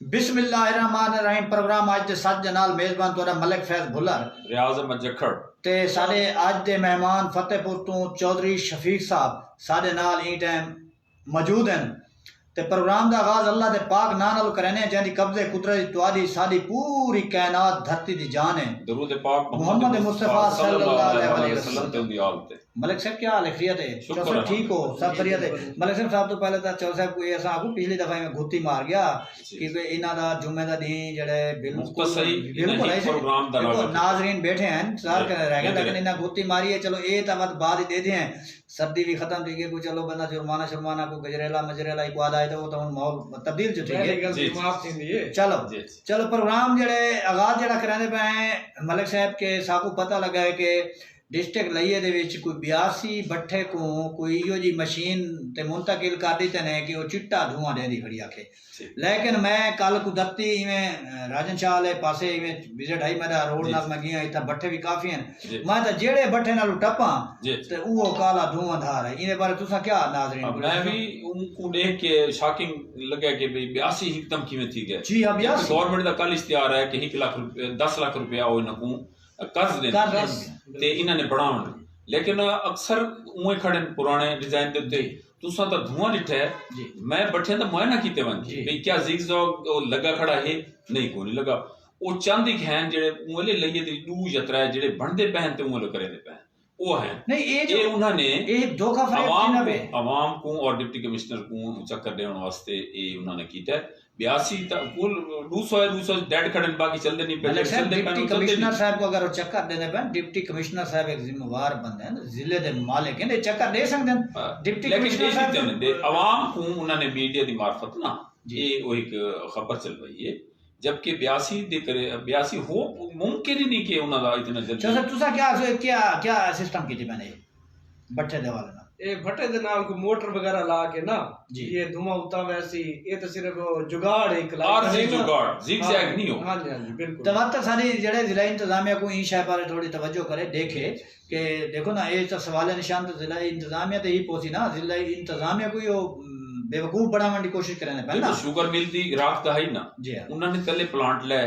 बिस्मिल्लाहिर्रहमानिर्रहीम। प्रोग्राम अज दे सच दे नाल मेजबान तुहाडा मलिक फैज भुल्लर रियाज अहमद जखड़ ते साडे अज दे मेहमान फतेहपुर तो चौधरी शफीक साहब साडे नाल ई टाइम मौजूद हैं। ते प्रोग्राम दा आगाज अल्लाह दे पाक नाम नाल करने जंदी कब्जे कुदरत तुहाडी साडी पूरी कायनात धरती दी जान है। दरूद पाक मोहम्मद मुस्तफा सल्लल्लाहु अलैहि वसल्लम ते उनदी आल ते। मलिक साहब क्या हाल है? खैरियत है? चौधरी ठीक हो? सब खैरियत है? मलिक साहब तो पहले तो चौधरी साहब कोई ऐसा आगू पिछली दफा में गुत्ती मार गया कि इन्हां दा जुम्मे दा दिन जेड़े बिल्कुल बिल्कुल ऐसे प्रोग्राम दा नाज़रीन बैठे हैं इंतजार कर रहे हैं, लेकिन इन्हां गुत्ती मारी है। चलो ये तो मत बाद ही दे दे हैं, सर्दी भी खत्म थी गई, चलो बंदा जुर्माना शुर्माना को गजरेला मजरेला एक वादा है तो वो तो माहौल तब्दील जो ठीक है। चलो चलो प्रोग्राम जेड़े आगाज जेड़ा कराने पे हैं मलिक साहब के साकू पता लगा है कि डिस्ट्रिक्ट लइये दे विच कोई 82 भट्ठे को कोई इहो जी मशीन ते मुंतकिल कर दी ने कि वो चिट्टा धुआं देंदी खड़ी आखे। लेकिन मैं कल कुदरती इवें राजन शाह वाले पासे इवें विजिट आई मेरा रोड नाल मैं गया इतना भट्ठे भी काफी हैं। मैं तो जेड़े भट्ठे नाल टप्पा ते वो काला धुआंधार है। इने बारे तुसा क्या नाज़रीन? मैं भी उनको देख के शॉकिंग लगा कि भाई 82 एकदम कीमत थी गए। जी हां 82 गवर्नमेंट दा कल इश्तिहार है कि 1 लाख रुपए 10 लाख रुपया ओ इनको कर्ज दे ते इन्होंने बनावन, लेकिन अक्सर उए खड़े पुराने डिजाइन दे उत्ते तुसा तो धुआं डिठा है। मैं भट्ठे दा मुआयना कीते वन भाई क्या जिगजैग लगा खड़ा है? नहीं कोई नहीं लगा। वो चंद एक हैं जेड़े उले लइये दी 2 या 3 जेड़े बनदे पहन ते उले करे दे पहन वो है नहीं ये उन्होंने एक धोखा अवाम को और डिप्टी कमिश्नर को चक्कर देने वास्ते ये उन्होंने कीता है। 82 तक कुल 200 डेड खड़े बाकी चलते नहीं पे। डिप्टी कमिश्नर साहब को अगर वो चक्कर देने पे, डिप्टी कमिश्नर साहब एक जिम्मेवार बंदे हैं, जिले दे मालिक हैं, चक्कर दे सकते हैं। डिप्टी कमिश्नर साहब अवाम को उन्होंने मीडिया की मार्फत ना ये वो एक खबर चल रही है, जबकि 82 दे करे 82 हो मुमकिन ही नहीं कि उन्होंने इतना जल्दी। अच्छा सर तुसा क्या क्या क्या सिस्टम की थी मैंने भट्ठे दे वाले ना ए भट्टे दे नाल को मोटर वगैरह ला के ना ये धुआं उता वैसी ये तो सिर्फ जुगाड़ एक आरजी जुगाड़ जिगजैग नहीं हो। हां जी हां जी बिल्कुल। तवत्त सारी जेड़े जिला इंतजामिया को ई शय पर थोड़ी तवज्जो करे देखे कि देखो ना ये तो सवाल निशान तो जिला इंतजामिया ते ही पहुंची ना, जिला इंतजामिया को यो बेवकूफ बनाने की कोशिश करने पे ना। शुगर मिल दी रात का है ना जी उन्होंने तले प्लांट ले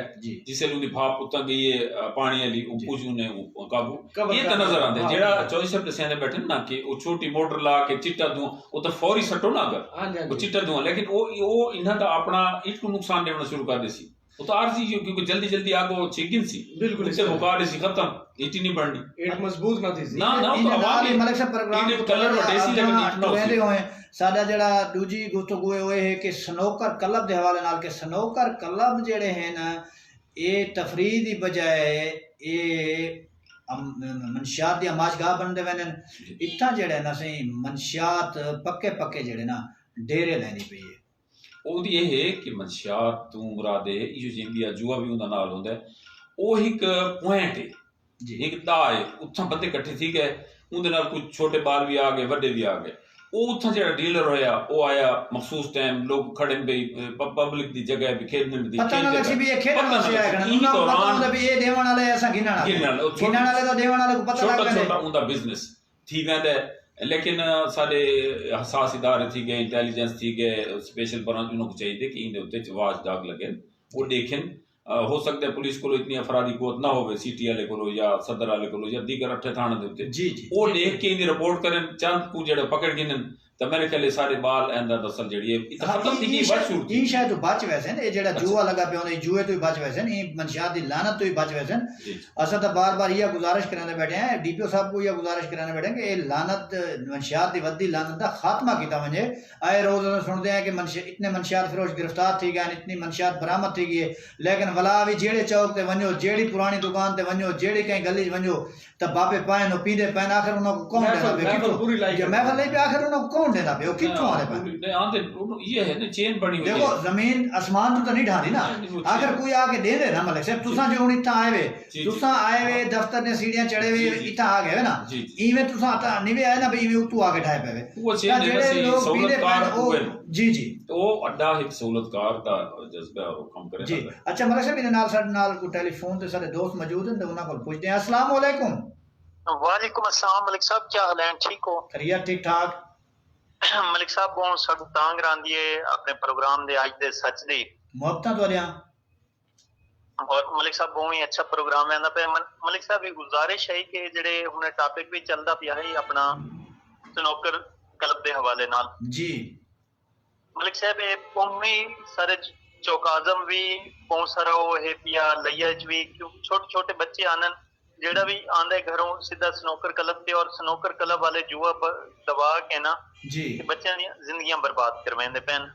जिसे उनकी भाप उतना गई है पानी वाली कुछ उन्हें काबू ये तो नजर आंदे जेड़ा 24 सब दसिया बैठे ना कि वो छोटी मोटर ला के चिट्टा धुआं वो तो फौरी सटो ना अगर वो चिट्टा धुआं, लेकिन वो इन्हां दा अपना ईट को नुकसान देना शुरू कर देसी। वो तो आरजी क्योंकि जल्दी जल्दी आगो छिगिन सी बिल्कुल इससे मुकाबले सी खत्म ईट नहीं बढ़नी ईट मजबूत ना थी ना तो आवाम मलिक साहब प्रोग्राम कलर वटेसी लेकिन ईट ना कहंदे होए साडा जेड़ा दूजी गुफ्तगू है कि स्नोकर क्लब के हवाले नाल के स्नोकर क्लब जेड़े हैं ना ये तफरीह दी बजाय ये मनशियात दी आमाशगाह बनदे वैन इत्था जेड़े ना सही मनशियात पक्के पक्के जेड़े ना डेरे लैंदी पई है। ਉਹਦੀ ਇਹ ਹੈ ਕਿ ਮਨਸ਼ਿਆਤ ਤੋਂ ਮੁਰਾਦ ਹੈ ਇਹ ਜਿੰਦੀ ਆ ਜੂਆ ਵੀ ਉਹਦਾ ਨਾਲ ਹੁੰਦਾ ਉਹ ਇੱਕ ਪੁਆਇੰਟ ਹੈ ਜੀ ਇੱਕ ਦਾ ਹੈ ਉੱਥੋਂ ਬੰਦੇ ਇਕੱਠੇ ਠੀਕ ਹੈ ਉਹਦੇ ਨਾਲ ਕੁਝ ਛੋਟੇ ਬਾਲ ਵੀ ਆ ਗਏ ਵੱਡੇ ਵੀ ਆ ਗਏ। ਉਹ ਉੱਥੋਂ ਜਿਹੜਾ ਡੀਲਰ ਹੋਇਆ ਉਹ ਆਇਆ ਮਖਸੂਸ ਟਾਈਮ ਲੋਕ ਖੜੇ ਬਈ ਪਬਲਿਕ ਦੀ ਜਗ੍ਹਾ ਵੀ ਖੇਡਣ ਦੀ ਪਤਾ ਨਾ ਲੱਗੀ ਵੀ ਇਹ ਖੇਡਣ ਵਾਸਤੇ ਆਇਆ ਕਰਨਾ ਉਹਨਾਂ ਨੂੰ ਪਤਾ ਹੁੰਦਾ ਵੀ ਇਹ ਦੇਵਣ ਵਾਲੇ ਐਸਾ ਗਿਣਨ ਵਾਲੇ ਤਾਂ ਦੇਵਣ ਵਾਲੇ को पता छोटा छोटा उनका बिजनेस थी वेंदा है। लेकिन साढ़े हसास इदारे थी गए इंटेलिजेंस थी गए स्पेशल ब्रांच उन्होंने चाहिए कि इनके उत्ते वाच दाग लगे वो देखें। हो सकता है पुलिस को इतनी अफराधी कुवत ना हो सिटी वाले को या सदर वाले को या दीगर अठे थाने के उत्ते जी वो देख के इनकी रिपोर्ट करें चंद को जेड़े पकड़ गिनन तो मेरे ख्याल सारे बाल एंदा दसल जेड़ी है खत्म थी की बच छूट ई शायद बच वैसे ने जेड़ा जुआ लगा पे होने जुए तो ही बच वैसे ने मनशियात दी लानत तो ही बच वैसे असा तो बार-बार ये गुजारिश कराने बैठे हैं डीपीओ साहब को ये गुजारिश कराने बैठे हैं कि ये लानत मनशियात दी वद्दी लानत दा खात्मा कीता वने। आए रोज सुनते हैं कि इतने मनशियात फिरोज गिरफ्तार थी गए इतनी मनशियात बरामद थी गई, लेकिन वला भी जेड़े चौक ते वनो जेड़ी पुरानी दुकान ते वनो जेड़ी कहीं गली वनो त बापे पाए नो पींदे पैन आखिर उनको कौन देना पे कितो पूरी लाई महफिल नहीं पे आखिर उनको कौन देना पे कितो ये है ना चेन बनी हुई देखो जमीन आसमान तो नहीं ढानी ना अगर कोई आके दे दे ना मलिक साहब तुसा जो इतना आए वे तुसा आए वे दफ्तर ने सीढ़ियां चढ़े वे इतना आ गए ना इवे तुसा आता निवे आए ना भाई इवे उतू आके ठाए पे वो चेन जेड़े लोग सहूलतकार जी जी तो अड्डा एक सहूलतकार दा जज्बा और काम करे जी। अच्छा मलिक साहब इने नाल साडे नाल को टेलीफोन ते साडे दोस्त मौजूद हैं ते उना को पूछते हैं। अस्सलाम वालेकुम। वालेकुम अस्सलाम मलिक साहब क्या हाल है? ठीक हो? खैरियत ठीक ठाक। मलिक साहब बहुत साडू तांग रांदी है अपने प्रोग्राम दे आज दे सच दी ਮੁਹੱਬਤਾਂ ਤੁਹਾਡੀਆਂ। और मलिक साहब बहुत ही अच्छा प्रोग्राम है ना पे मलिक साहब एक गुजारिश है कि जेड़े हुने टॉपिक भी चलदा पिया है अपना स्नूकर क्लब दे हवाले नाल जी मलिक साहब ये कौमी सारे चौकाजम भी बहुत सारा वो है पिया लैया च भी छोटे छोटे बच्चे आनन जेड़ा भी आंदे घरों सीधा स्नूकर क्लब पे और स्नूकर क्लब वाले जुआ दबा के ना जी बच्चों दी जिंदगियां बर्बाद करवांदे पैन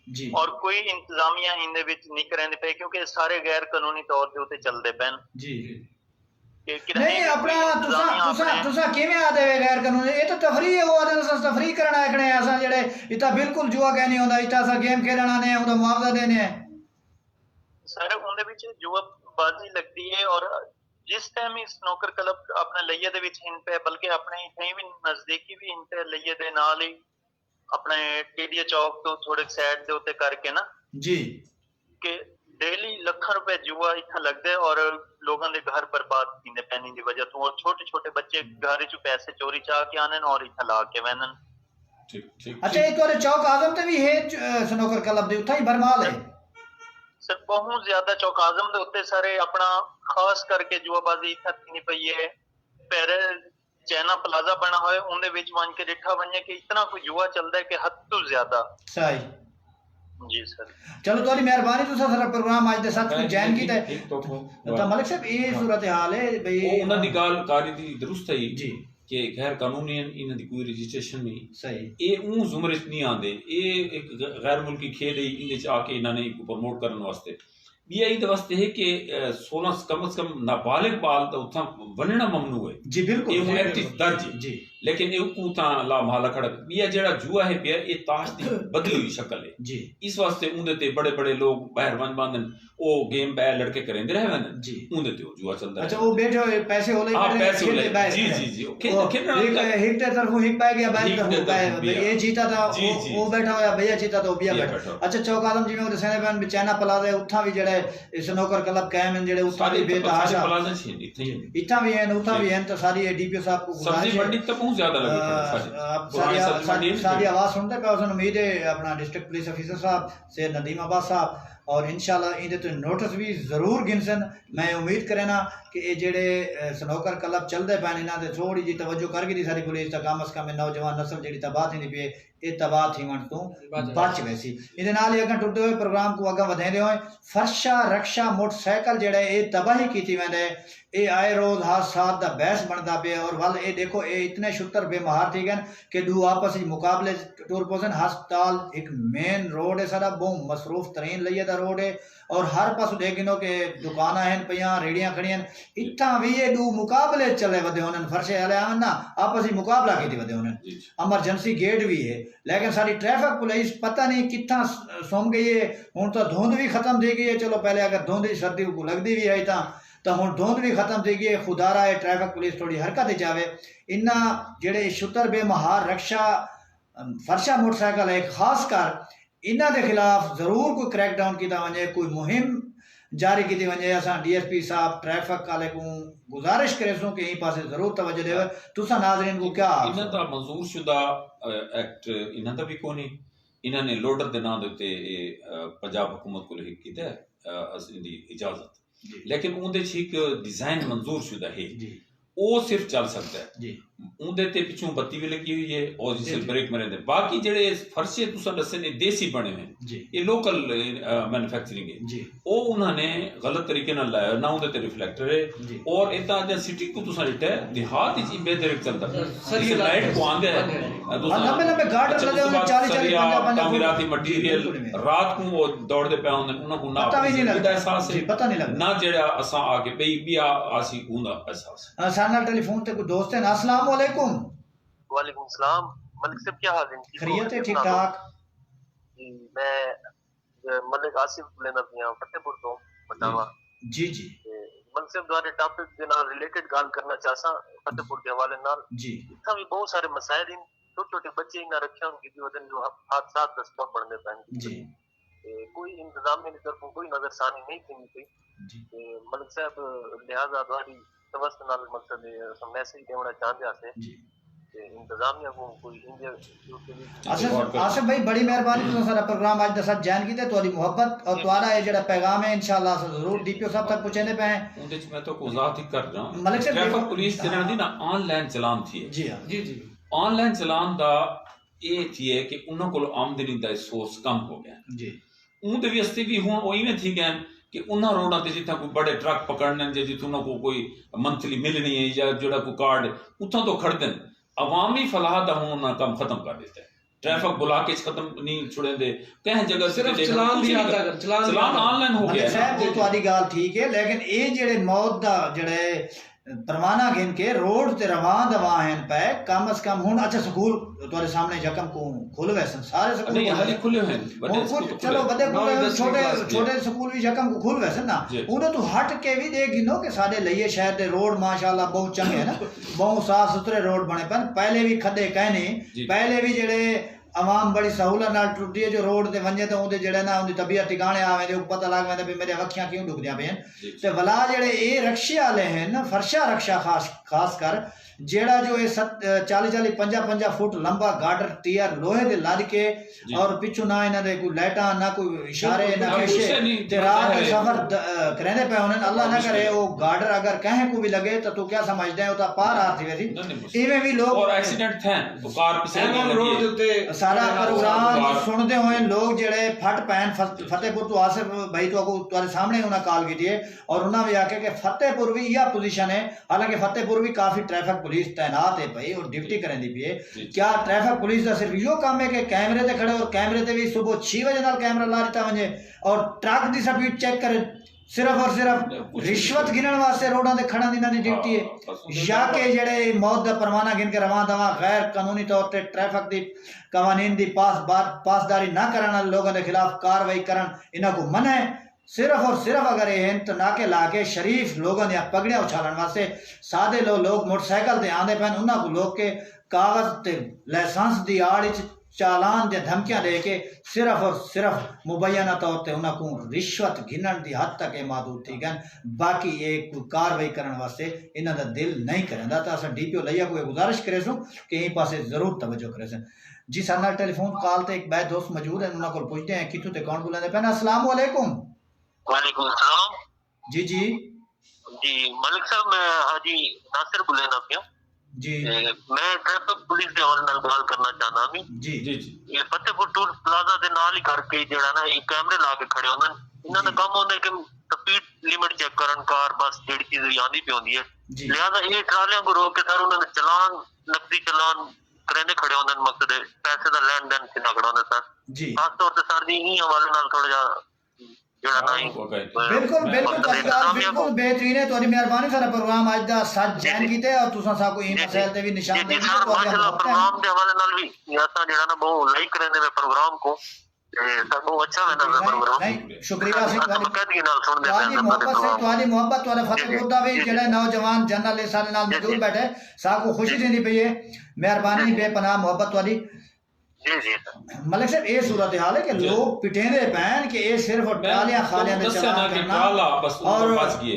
जी और कोई इंतजामिया इनदे विच नहीं करने पे क्योंकि सारे गैर कानूनी तौर पे उते चलदे पैन जी कि नहीं अपना तुसा किवें आदे वे गैर कानूनी ये तो तफरी है वो आदे तफरी करना है असा जेड़े इता बिल्कुल जुआ कहनी होंदा इता असा गेम खेलना ने उदा मुआवजा देने है सर उनदे विच जुआ बाजी लगती है और जिस टाइम ही स्नूकर क्लब अपने लइये दे विच इन पे बल्कि अपने कहीं भी नजदीकी भी इन पे लइये दे नाल ही अपने टीडीए चौक तो थोड़े साइड दे उत्ते करके ना जी कि डेली लाखों रुपए जुआ इतना लगदे और लोगों के घर बर्बाद कींदे पैनी दी वजह तो और छोटे छोटे बच्चे घर चो पैसे चोरी चाह के आने और इतना ला के वहनन अच्छा एक और चौक आजम ते भी है स्नूकर क्लब दे उथा ही भरमाल है सर बहुत ज्यादा चौक आजम दे उत्ते सारे अपना खास करके जुआबाजी इतना थी पई है पहले चैना प्लाजा बना हुआ है उनके विच मान के डिठा बने कि इतना कोई जुआ चलता है कि हद तो ज्यादा सही जी सर चलो थोड़ी मेहरबानी तुसा सारा प्रोग्राम आज दे साथ जॉइन कीता है तो मलिक साहब ये सूरत हाल है भाई उन्हां दी गाल कारी दी दुरुस्त है जी कि गैर कानूनी इन्हां दी कोई रजिस्ट्रेशन नहीं सही ये ऊं जुमरे च नहीं आंदे ये एक गैर मुल्की खेल है इनदे च आके इन्हां ने प्रमोट करने वास्ते ये इहदे वास्ते है कि 16 कम से कम नाबालिग बाल तो उथा वनना ममनू है जी बिल्कुल ये एक्ट दर्ज है जी लेकिन ये उता ला महला खड़ा ये जेड़ा जुआ है पिया ये ताश दी बदली हुई शक्ल है जी इस वास्ते उंदे ते बड़े बड़े लोग बाहर बंद बांधन ओ गेम बाहर लड़के करेंदे रहे वन जी उंदे ते जुआ चलदा अच्छा वो बैठो पैसे होले हां पैसे होले जी जी जी खेलना एक तरफ हिट पा गया बाहर तरफ पाए ये जीता था वो बैठा होया भैया जीता तो भैया बैठा अच्छा चौक आदम जिवें दसने बन चाइना प्लाजा उठा भी जेड़ा स्नूकर क्लब कायम है जेड़े उठा भी बेतहाशा प्लाजा छे इथा भी है उठा भी है तो सारी डीपीओ साहब को सब्जी मंडी तक बहुत ज्यादा लगे सारी आवाज सुनते पे उसन उम्मीद है अपना डिस्ट्रिक्ट पुलिस ऑफिसर साहब से नदीम अब्बास साहब और इंशाल्लाह इहदे तो नोटिस भी जरूर गिनसन मैं उम्मीद करेना कि ये जेड़े स्नूकर क्लब चलते पैन इन्हां ते थोड़ी जी तवज्जो करगी दी सारी पुलिस ता कम अज कम नौजवान नस्ल जेड़ी तबाह थी पे ये तबाह थी वन तो बच वैसी इहदे नाल ही अगर टुटदे हुए प्रोग्राम को अगर वधाइंदे होए फरशा रक्षा मोटरसाइकिल जेड़ा ये तबाही कीती वेंदे ये आए रोज हादसात दा बहस बनता पे और वल ये देखो ये इतने शुतर बेमहार थी गए कि दू आपस में मुकाबले टूर पोसन हस्पताल एक मेन रोड है सारा बहुत मसरूफ तरीन लइए दा रोड है और हर पास देखिनो के दुकाना हैं पियां रेड़ियां खड़ियां इत्था भी ये दू मुकाबले चले वदे होने फरशे वाले आवन ना आपस में मुकाबला कीती वदे होने इमरजेंसी गेट भी है लेकिन सारी ट्रैफिक पुलिस पता नहीं कितना सुम गई है हुन तो धुंध भी खत्म थी गई है चलो पहले अगर धुंध सर्दी को लगती भी है तो हुन धुंध भी खत्म थी गई है खुदारा है ट्रैफिक पुलिस थोड़ी हरकत जावे इन्ना जेड़े शुतर बेमहार रक्षा फरशा मोटरसाइकिल है खास कर इन्हां दे खिलाफ जरूर कोई क्रैकडाउन किया वजे कोई मुहिम जारी की वजे असां डीएसपी साहब ट्रैफिक वाले को गुजारिश करेसूं कि इन पासे जरूर तवज्जो देवे तुसा नाज़रीन को क्या इन्हां दा मंजूर शुदा एक्ट इन्हां दा भी कोनी इन्हां ने लोडर दे नाम दे पंजाब हुकूमत को लिख कीता इंदी इजाजत लेकिन उनदे च एक डिजाइन मंजूर शुदा है वो सिर्फ चल सकता है जी उनदे ते पिछों बत्ती भी लगी हुई है और जिसे ब्रेक मरे दे बाकी जेड़े फरशे तुसा दसे ने देसी बने हुए ये लोकल मैन्युफैक्चरिंग है जी ओ उन्होंने गलत तरीके नाल लाया ना उनदे ते रिफ्लेक्टर है और इतना ज सिटी को तुसा लिटा है देहात इच बेदरिक चलदा सही लाइट को आंदे है लंबे लंबे गार्ड लगे हुए 40 50 तामीराती मटेरियल रात को वो दौड़दे पे होंदे उन्हां को ना पता भी नहीं लगदा एहसास है पता नहीं लगदा ना जेड़ा असा आके बई बिया आसी हुंदा एहसास साना टेलीफोन ते कोई दोस्त है ना अस्सलाम वालेकुम वालेकुम सलाम मलिक साहब क्या हाल है खैरियत है ठीक ठाक जी मैं मलिक आसिफ लेना पिया फतेहपुर तो बतावा जी जी मलिक साहब द्वारा टॉपिक दे नाल रिलेटेड गाल करना चाहसा फतेहपुर के हवाले नाल जी इतना भी बहुत सारे मसाइल इन छोटे छोटे बच्चे इन रखे उनकी वजन जो हादसा दस्तक पड़ने पाएंगे जी कोई इंतजाम की तरफ कोई नजरसानी नहीं की थी जी मलिक साहब लिहाजा द्वारी तवस्त नाल मकसद मैसेज देना चाहते हैं इंतजामिया को कोई आसिफ भाई बड़ी मेहरबानी तुम सारा प्रोग्राम आज दसा जैन की तुम्हारी मोहब्बत और तुम्हारा ये जेड़ा पैगाम है इंशाल्लाह जरूर डीपीओ साहब तक पहुंचने पे हैं उनदे मैं तो वजाहत ही कर रहा हूं मलिक साहब ट्रैफिक पुलिस जिन्हां दी ना ऑनलाइन चलान थी जी हां जी ऑनलाइन चलान दा ये थी है कि उन्हां को आमदनी दा सोर्स कम हो गया जी उन दे वास्ते भी हुन ओ इवें थी गए कि उन्हां रोडां ते जिथा कोई बड़े ट्रक पकड़ने जे जिथों उन्हां को कोई मंथली मिलनी है या जेड़ा कोई कार्ड उथां तो खड़दन अवामी फलाह दा हुन उन्हां काम खत्म कर दिता है ट्रैफिक ब्लॉकेज खत्म नहीं छुड़े दे कहीं जगह सिर्फ चलान दिया था चलान ऑनलाइन हो गया साहब वो तुम्हारी गाल ठीक है लेकिन ये जेड़े मौत दा जेड़े परवाना गिन के रोड ते रवां दवा हैं पे कम से कम हुन अच्छा स्कूल तुम्हारे सामने जकम को खुल वैसे सारे स्कूल नहीं हाले खुले हैं बड़े चलो बड़े छोटे छोटे स्कूल भी जकम को खुल वैसे ना उन्हें तो हट के भी देख गिनो कि साडे लइए शहर दे रोड माशाल्लाह बहुत चंगे है ना बहुत साफ सुथरे रोड बने पन पहले भी खड्डे कहने पहले भी जेड़े आवाम बड़ी सहूलत नाल टुटी है जो रोड ते वंजे तो उनदे जेड़े ना उनदी तबीयत ठिकाने आवे दे पता लग वेंदा भी मेरे अखियां क्यों दुखदियां पे ते भला जेड़े ए रक्शे वाले हैं ना फरशा रक्षा खास कर जेड़ा जो ये 40-40 50-50 फुट लंबा गार्डर टीयर लोहे दे लद के और पिछू ना इना दे कोई लाइटा ना कोई इशारे ना केशे ते रात के सफर करेंदे पे उन्हें अल्लाह ना करे वो गार्डर अगर कहीं को भी लगे तो तू क्या समझदा है उता पार आ थी वैसी इवें भी लोग और एक्सीडेंट थे तो कार पीछे रोड दे सारा प्रोग्राम सुनते हुए लोग जेड़े फट पैन फतेहपुर तो आसिफ भाई तो तुम्हारे सामने उन्हें कॉल की और उन्हें भी आके कि फतेहपुर भी यह पोजीशन है हालांकि फतेहपुर भी काफी ट्रैफिक पुलिस तैनात है भाई और ड्यूटी करें दी है क्या ट्रैफिक पुलिस का सिर्फ यो काम है कि कैमरे ते खड़े और कैमरे ते भी सुबह 6 बजे नाल कैमरा ला दिता वजे और ट्रक दी स्पीड चेक करे सिर्फ और सिर्फ रिश्वत गिनने वास्ते रोडां ते खड़ा दी ना ड्यूटी है या के जेड़े मौत दा परवाना गिन के रवां दवा गैर कानूनी तौर ते ट्रैफिक दी कानून दी पासदारी ना करने वाले लोगों के खिलाफ कार्रवाई करन इन्हां को मना है सिर्फ और सिर्फ अगर ये तो नाके लाके शरीफ लोगों ने पगड़ियां उछालन वास्ते सादे लोग मोटरसाइकिल ते आंदे पैन उन्हां को लोग के कागज ते लाइसेंस दी आड़ विच चालान दे धमकियां दे के सिर्फ और सिर्फ मुबैना तौर ते उन्हां को रिश्वत गिनन दी हद तक महदूद थी गन बाकी एक कार्रवाई करने वास्ते इन्हां दा दिल नहीं करंदा तो अस डीपीओ लैया को गुजारिश करे सो कि इन पासे जरूर तवज्जो करे सन जी साडा टेलीफोन कॉल ते एक बैद दोस्त मौजूद है उन्हां को पूछते हैं किथों ते कौन बुलांदे पैन अस्सलाम वालेकुम वालेकुम सलाम जी जी जी मलिक साहब मैं हाजी नासिर बुलेना पिया जी मैं ट्रैफिक पुलिस दे हवाले नाल गल करना चाहना भी जी जी ये फतेहपुर टूल प्लाजा दे नाल ही करके जेड़ा ना एक कैमरे ला के खड़े होंदे इन्हां दा काम होंदा कि स्पीड लिमिट चेक करन कार बस जेड़ी चीज आंदी पई होंदी है लिहाजा ये ट्रालियां को रोक के सर उन्हां दे चलान नकदी चलान करेंदे खड़े होंदे मकसद पैसे दा लेन देन कितना खड़ा होंदा सर जी खास तौर ते सर जी ही हवाले नाल थोड़ा जा बिल्कुल बिल्कुल बेहतरीन है तुम्हारी मेहरबानी सारा प्रोग्राम आज दा सच जैन कीते और तुसा सा कोई मसले ते भी निशान दे सर माशाल्लाह प्रोग्राम दे हवाले नाल भी यासा जेड़ा ना बहुत लाइक करने में प्रोग्राम को सर बहुत अच्छा है ना प्रोग्राम नहीं शुक्रिया से तुम्हारी नाल सुन दे तुम्हारी मोहब्बत तुम्हारे फतेहपुर दा भी जेड़ा नौजवान जर्नलिस्ट सारे नाल मौजूद बैठे सा को खुशी देनी पई है मेहरबानी बेपनाह मोहब्बत वाली मलिक साहब ये सूरत हाल है कि लोग पिटेंदे पैन कि ये सिर्फ ट्रालियां खालियां दे चला करना और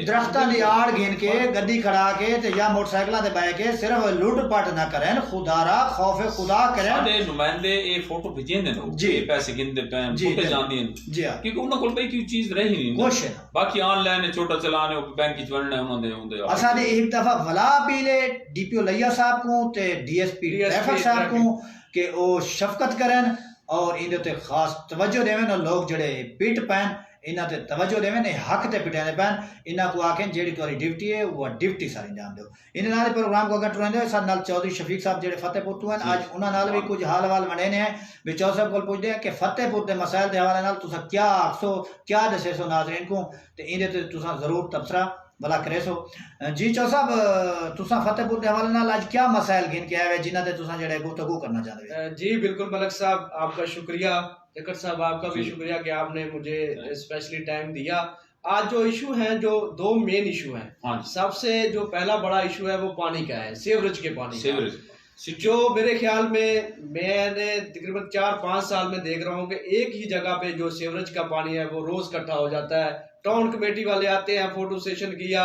दरख्तां दी आड़ गिन के गड्डी खड़ा के ते या मोटरसाइकिलां ते बैठ के सिर्फ लूट पाट ना करें खुदारा खौफ खुदा करें साडे नुमाइंदे ये फोटो भेजेंदे ने जी पैसे गिनदे पैन फुटे जांदी जी क्योंकि उन्हां कोल भाई कोई चीज रही नहीं कुछ बाकी ऑनलाइन छोटा चलाने बैंक विच वणने उन्हां दे असा ने एक दफा वला पीले डीपीओ लैया साहब को ते डीएसपी ट्रैफिक साहब को कि वो शफकत करें और इन ते खास तवज्जो देवें और लोग जड़े पिट पैन इन्हां ते तवज्जो देवें हक ते पिटाने पैन इन्हां को आखें जेड़ी तुम्हारी ड्यूटी है वो ड्यूटी सारी अंजाम दो इन नाल प्रोग्राम को अगर टुरंदे साथ नाल चौधरी शफीक साहब जेड़े फतेहपुर तो हैं आज उन्हां नाल भी कुछ हाल वाल वंडे ने भी चौधरी साहब को पूछदे हैं कि फतेहपुर दे मसाइल दे हवाले नाल तुसा क्या आखसो क्या दसे सो नाज़रीन को ते इने ते तुसा जरूर तबसरा भला करे सो जी चौ साहब तुसा फतेहपुर के हवाले नाल आज क्या मसाइल गिन के आए जिन्हां ते तुसा जेड़े गुफ्तगू करना चाहते हैं जी बिल्कुल मलिक साहब आपका शुक्रिया जकर साहब आपका भी शुक्रिया कि आपने मुझे स्पेशली टाइम दिया आज जो इशू है जो दो मेन इशू हैं सबसे जो पहला बड़ा इशू है वो पानी का है सीवरेज के पानी का जो मेरे ख्याल में मैंने तकरीबन 4-5 साल में देख रहा हूँ कि एक ही जगह पे जो सीवरेज का पानी है वो रोज इकट्ठा हो जाता है टाउन कमेटी वाले आते हैं फोटो सेशन किया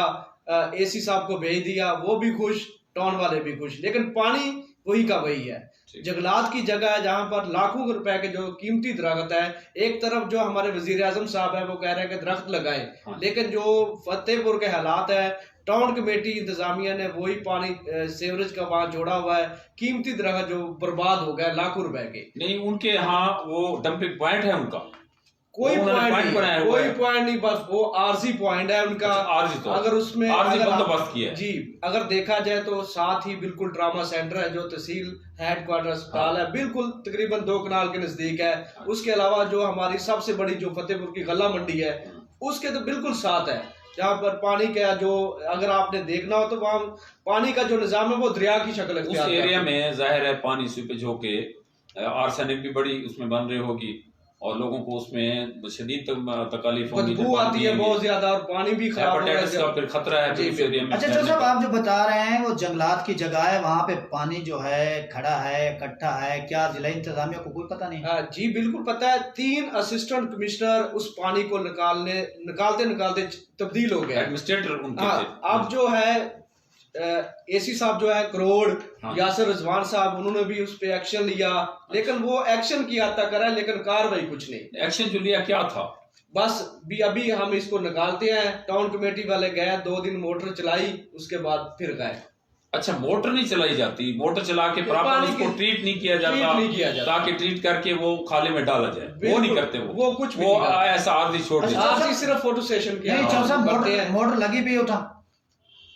एसी साहब को भेज दिया वो भी खुश टाउन वाले भी खुश लेकिन पानी वही का वही है। जंगलात की जगह है जहां पर लाखों रुपए के जो कीमती दरख्त है, एक तरफ जो हमारे वजीर आजम साहब है वो कह रहे हैं कि दरख्त लगाएं, लेकिन जो फतेहपुर के हालात है, टाउन कमेटी इंतजामिया ने वही पानी सीवरेज का वहां जोड़ा हुआ है, कीमती दरख्त जो बर्बाद हो गया लाखों रुपए के। नहीं, उनके यहाँ वो डंपिंग पॉइंट है उनका, कोई पॉइंट नहीं, बस वो आरजी पॉइंट है उनका। आरजी तो अगर उसमें बंदोबस्त किया जी, अगर देखा जाए तो साथ ही बिल्कुल ट्रामा सेंटर है जो तहसील हेडक्वार्टर अस्पताल है, बिल्कुल तकरीबन 2 कनाल के नजदीक है। उसके अलावा जो हमारी सबसे बड़ी जो फतेहपुर की गला मंडी है उसके तो बिल्कुल साथ है, जहाँ पर पानी का जो अगर आपने देखना हो तो वहाँ पानी का जो निजाम है वो दरिया की शक्ल उस एरिया में जाहिर है पानी सीपेज होके आर्सेनिक भी बड़ी उसमें बन रही होगी और लोगों को उसमें शदीद तकलीफ होगी, बदबू आती है बहुत ज्यादा और पानी भी खराब होता है, का फिर खतरा है उस एरिया में। अच्छा साहब, आप जो बता रहे हैं वो जंगलात की जगह है, वहाँ पे पानी जो है खड़ा है, इकट्ठा है, क्या जिला इंतजामिया को कोई पता नहीं? जी बिल्कुल पता है। 3 असिस्टेंट कमिश्नर उस पानी को निकालते तब्दील हो गए, एडमिनिस्ट्रेटर उनके थे। अब जो है एसी साहब जो है करोड़, यासिर रिजवान साहब, उन्होंने भी उस पे एक्शन लिया, लेकिन वो एक्शन की हद तक करा लेकिन कार्रवाई कुछ नहीं। एक्शन जो लिया क्या था? बस भी अभी हम इसको निकालते हैं, टाउन कमेटी वाले गए, 2 दिन मोटर चलाई, उसके बाद फिर गए। अच्छा, मोटर नहीं चलाई जाती, मोटर चला के प्रॉपर उसको ट्रीट नहीं किया जाता ताकि ट्रीट करके वो खाले में डाला जाए, वो नहीं करते, वो कुछ वो ऐसा आरजी छोड़ देते, सिर्फ फोटो सेशन के मोटर लगी भी होता,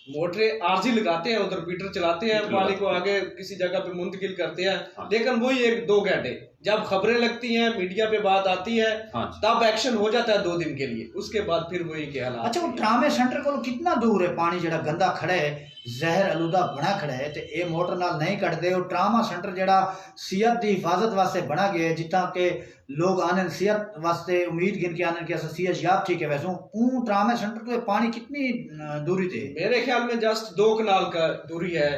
मोटरें आरजी लगाते हैं, उधर मीटर चलाते हैं, पानी को आगे किसी जगह पे मुंतकिल करते हैं, लेकिन वही 1-2 घंटे, जब खबरें लगती हैं, मीडिया पे बात आती है, तब एक्शन हो जाता है 2 दिन के लिए, उसके बाद फिर वही के हालात। अच्छा, वो ट्रामे सेंटर को कितना दूर है? पानी जड़ा गंदा खड़ा है, जहर आलूदा बना खड़ा है, ते ये मोटर नाल नहीं कटदे। और ट्रामा सेंटर जड़ा सेहत की हिफाजत वास्ते बना गया है, जितना के लोग आने सेहत वास्ते उम्मीद गिन के आने कि सेहत याब ठीक है, वैसों ऊं ट्रामा सेंटर तो पानी कितनी दूरी थे? मेरे ख्याल में जस्ट 2 कनाल का दूरी है,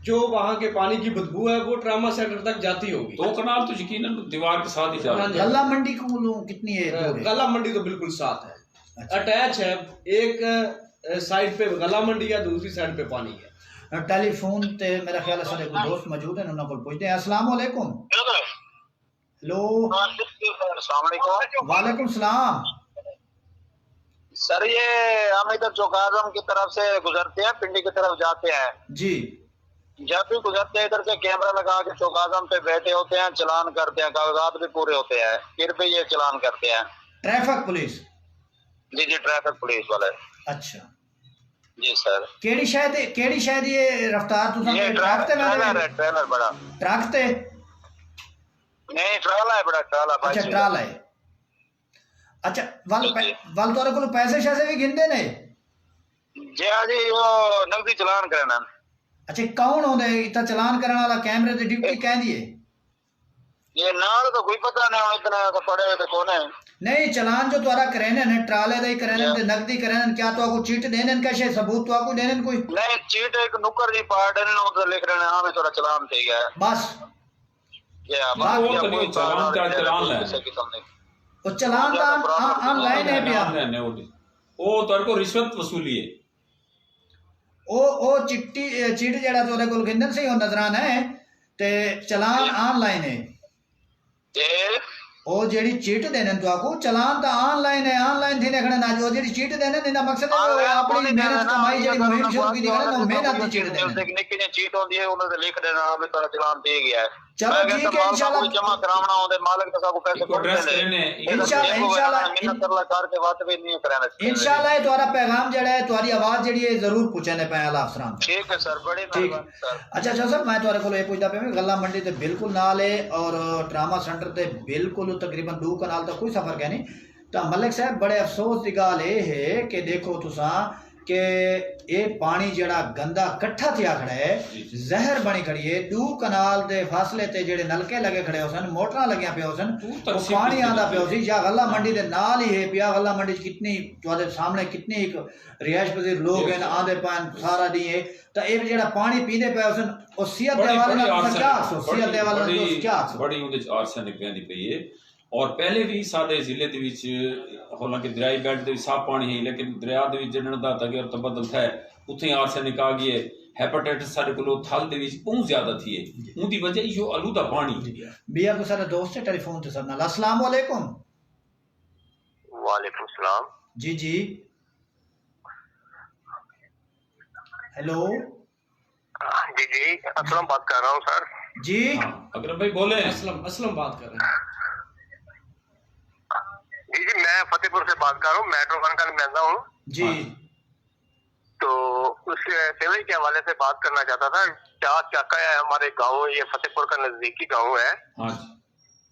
जो वहाँ के पानी की बदबू है वो ट्रामा सेंटर तक जाती होगी। 2 कनाल तो यकीनन दीवार के साथ ही जाती है। गला मंडी को कितनी है? गला मंडी तो बिल्कुल साथ है, अटैच है, एक साइड पे गला मंडी है, दूसरी साइड पे पानी है। टेलीफोन ते मेरा ख्याल है सारे दोस्त मौजूद हैं, उन्होंने को पूछते हैं। अस्सलाम वालेकुम। हेलो, वालेकुम सलाम सर, ये हम इधर चौकाजम की तरफ से गुजरते हैं, पिंडी की तरफ जाते हैं जी। जब भी गुजरते हैं इधर से कैमरा लगा के चौकाजम पे बैठे होते हैं, चलान करते हैं, कागजात भी पूरे होते हैं, फिर भी ये चलान करते हैं। Traffic police? जी जी, ट्रैफिक पुलिस वाले। अच्छा जी सर। केड़ी शायद ये रफ्तार तुसा ये ट्रेलर बड़ा ट्रक ते नहीं, ट्राला है, बड़ा ट्राला। अच्छा, ट्राला है। अच्छा, वाल तोरे को पैसे शैसे भी गिनदे ने? जी हाँ जी, वो नकदी चलान करना। अच्छा, कौन होंदे इतना चलान करने वाला? कैमरे ते ड्यूटी कह दिए ये नाल तो कोई पता नहीं, इतना तो पड़े हुए तो कौन है। नहीं, चलान जो तुम्हारा करेने ने ट्राले दा ही करेने ते नकदी करेने, क्या तो आपको चीट देने न कैसे सबूत तो आपको देने कोई? नहीं, चीट एक नुक्कर जी पार्ट है ना, उधर लिख रहे हैं हां में थोड़ा चलान ठीक है बस। ये वो तो चलान का चलान है, वो चलान का ऑनलाइन है भैया, वो तोरे को रिश्वत वसूली है। ओ चीट जेड़ा तोरे कोल गिनन से नजरान है ते चलान ऑनलाइन है। ओ जेडी चीट देने तो आपको चलान तो ऑनलाइन है, ऑनलाइन थी देखने ना, जो जेडी चीट देने इनका मकसद है अपनी मेहनत कमाई जेडी मुहिम शुरू की दिखा ना, मेहनत की चीट देने निक्की जी चीट होती है, उन्होंने लिख देना हमें सारा चलान दे गया है। चलो ठीक है, इंशाल्लाह जमा करावना होंदे मालिक तो सबको पैसे को देने, इंशाल्लाह करके बात भी नहीं कराना। इंशाल्लाह तुम्हारा पैगाम जेड़ा है, तुम्हारी आवाज जेडी है जरूर पहुंचाने पे अल्लाह सलाम। ठीक है सर, बड़ी मेहरबानी सर। अच्छा सर, मैं तुम्हारे को ये पूछदा पे गल्ला मंडी ते बिल्कुल नाल है और ट्रामा सेंटर ते बिल्कुल तकरीबन 2 कनाल तक कोई सफर है नहीं। तो मलिक साहब, बड़े अफसोस की गाल ये है कि देखो तुसा कि ये पानी जड़ा गंदा कट्ठा थिया खड़ा है, जहर बनी खड़ी है, 2 कनाल दे फासले ते जेड़े नलके लगे खड़े होसन, मोटरां लगियां पे होसन, वो पानी आंदा पे होसी या गल्ला मंडी दे नाल ही है पिया। गल्ला मंडी कितनी तुहाडे सामने कितनी एक रिहायश पजीर लोग हैं, आंदे पान सारा दी है, तो ये जेड़ा पानी पींदे पे होसन ओ सेहत दे वाले नाल क्या आखो, सेहत दे वाले नाल क्या आखो, बड़ी उंदे आर्सेनिक पैंदी पई है। और पहले भी साडे जिले दे विच हालांकि दरियाई बेल्ट दे साफ पानी है, लेकिन दरिया दे विच जणन दा तगेर तबदल है, उत्थे आर्सेनिक आ गई हेपेटाइटिस सारे को थल दे विच बहुत ज्यादा थी है उनकी वजह यो आलूदा पानी बिया को सारा दोस्त है टेलीफोन ते सरना अस्सलाम वालेकुम। वालेकुम सलाम। जी जी हेलो जी जी असलम बात कर रहा हूँ सर। जी अकरम भाई बोले। असलम बात कर रहे हैं। जी जी मैं फतेहपुर से बात कर रहा हूँ, मेट्रो वन का नुमाइंदा हूँ जी। तो उस सेवरेज के हवाले से बात करना चाहता था। चार चाका है हमारे गाँव, ये फतेहपुर का नजदीकी गाँव है।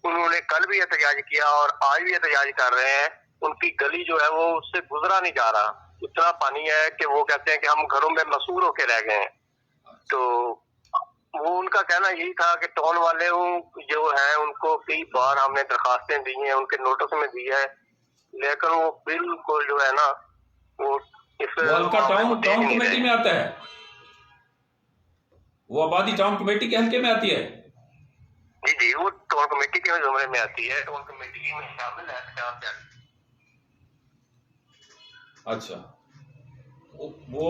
उन्होंने कल भी एहतजाज किया और आज भी एहतजाज कर रहे हैं। उनकी गली जो है वो उससे गुजरा नहीं जा रहा, इतना पानी है कि वो कहते हैं कि हम घरों में मसूर होके रह गए हैं। तो वो उनका कहना यही था कि टाउन वाले जो है उनको कई बार हमने दरखास्तें दी हैं, उनके नोटिस में दी है, लेकिन वो बिल्कुल जो है ना वो टाउन कमेटी में आता है, वो आबादी टाउन कमेटी के हल्के में आती है। जी जी वो टाउन कमेटी के जुमरे में आती है, टाउन कमेटी में शामिल है। अच्छा वो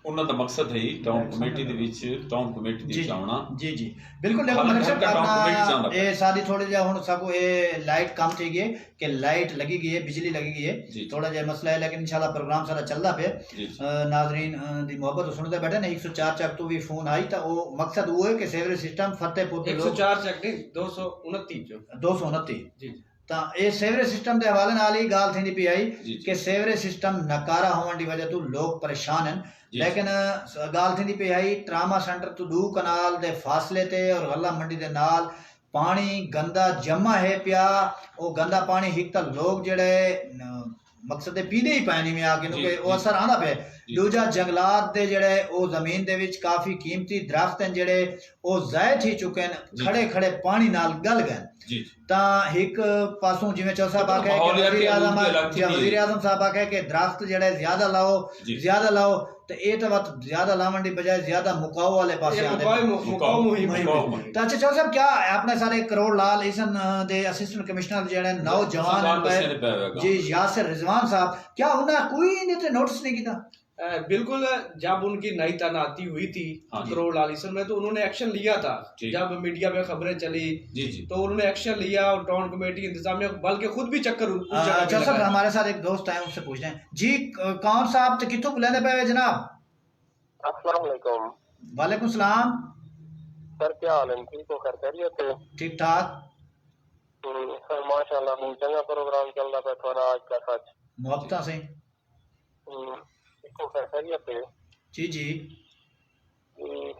ਉਹਨਾਂ ਦਾ ਮਕਸਦ ਹੈ ਟਾਊਨ ਕਮੇਟੀ ਦੇ ਵਿੱਚ ਟਾਊਨ ਕਮੇਟੀ ਦੀ ਚਾਉਣਾ। जी जी बिल्कुल। देखो मलिक साहब अपना ये सादी थोड़ी जा हुन सबको ये लाइट कम थी गई कि लाइट लगी गई है, बिजली लगी गई है, थोड़ा जा मसला है, लेकिन इंशाल्लाह प्रोग्राम सारा चलदा पे। नाज़रीन दी मोहब्बत सुनते बैठे ने 104 चक तो भी फोन आई तो वो मकसद वो है कि सेवरेज सिस्टम फतेहपुर 104 चक नहीं 229 जी ਤਾਂ ਇਹ ਸੀਵਰੇਜ ਸਿਸਟਮ ਦੇ ਹਵਾਲੇ ਨਾਲ ਹੀ ਗੱਲ ਥੀਂਦੀ ਪਈ ਆਈ ਕਿ ਸੀਵਰੇਜ ਸਿਸਟਮ ਨਕਾਰਾ ਹੋਣ ਦੀ ਵਜ੍ਹਾ ਤੋਂ ਲੋਕ ਪਰੇਸ਼ਾਨ ਹਨ। लेकिन गाल थी पई आई ट्रामा सेंटर तो 2 कनाल दे फासले ते और गल्ला मंडी दे नाल पानी गंदा जमा है पिया। वो गंदा पानी हिक तो लोग जेड़े मकसद पीने ही पानी में आके क्योंकि वो असर आंदा पे। दूजा जंगलात दे जेड़े वो जमीन दे विच काफी कीमती दरख्त हैं जेड़े वो ज़ाय थी चुके हैं, खड़े खड़े पानी नाल गल गए। ता एक पासों जिवें चौ साहब आखे वज़ीर आज़म साहब आखे कि दरख्त जेड़े ज्यादा लाओ तो ये तो बात ज्यादा लावन की बजाय ज्यादा मुकाओ वाले पासे आंदे। तो अच्छा चौ साहब क्या अपने सारे करोड़ लाल इसन दे असिस्टेंट कमिश्नर जेड़े नौजवान जी यासिर रिजवान साहब क्या उन्हें कोई नहीं नोटिस नहीं किया? बिल्कुल जब उनकी नई तैनाती हुई थी करोड़ लालिसन में तो उन्होंने एक्शन लिया था। जब मीडिया में खबरें चली तो उन्होंने एक्शन लिया और टाउन कमेटी इंतजामिया बल्कि खुद भी चक्कर सर हमारे साथ एक दोस्त आए उनसे पूछते हैं जी कौन साहब तो कितों बुलाने पे जनाब? अस्सलाम वालेकुम। वालेकुम सलाम सर क्या हाल है? ठीक हो? खैरियत है? ठीक ठाक सर माशाल्लाह चंगा प्रोग्राम चल रहा है थोड़ा आज का सच मुहब्बत से जी जी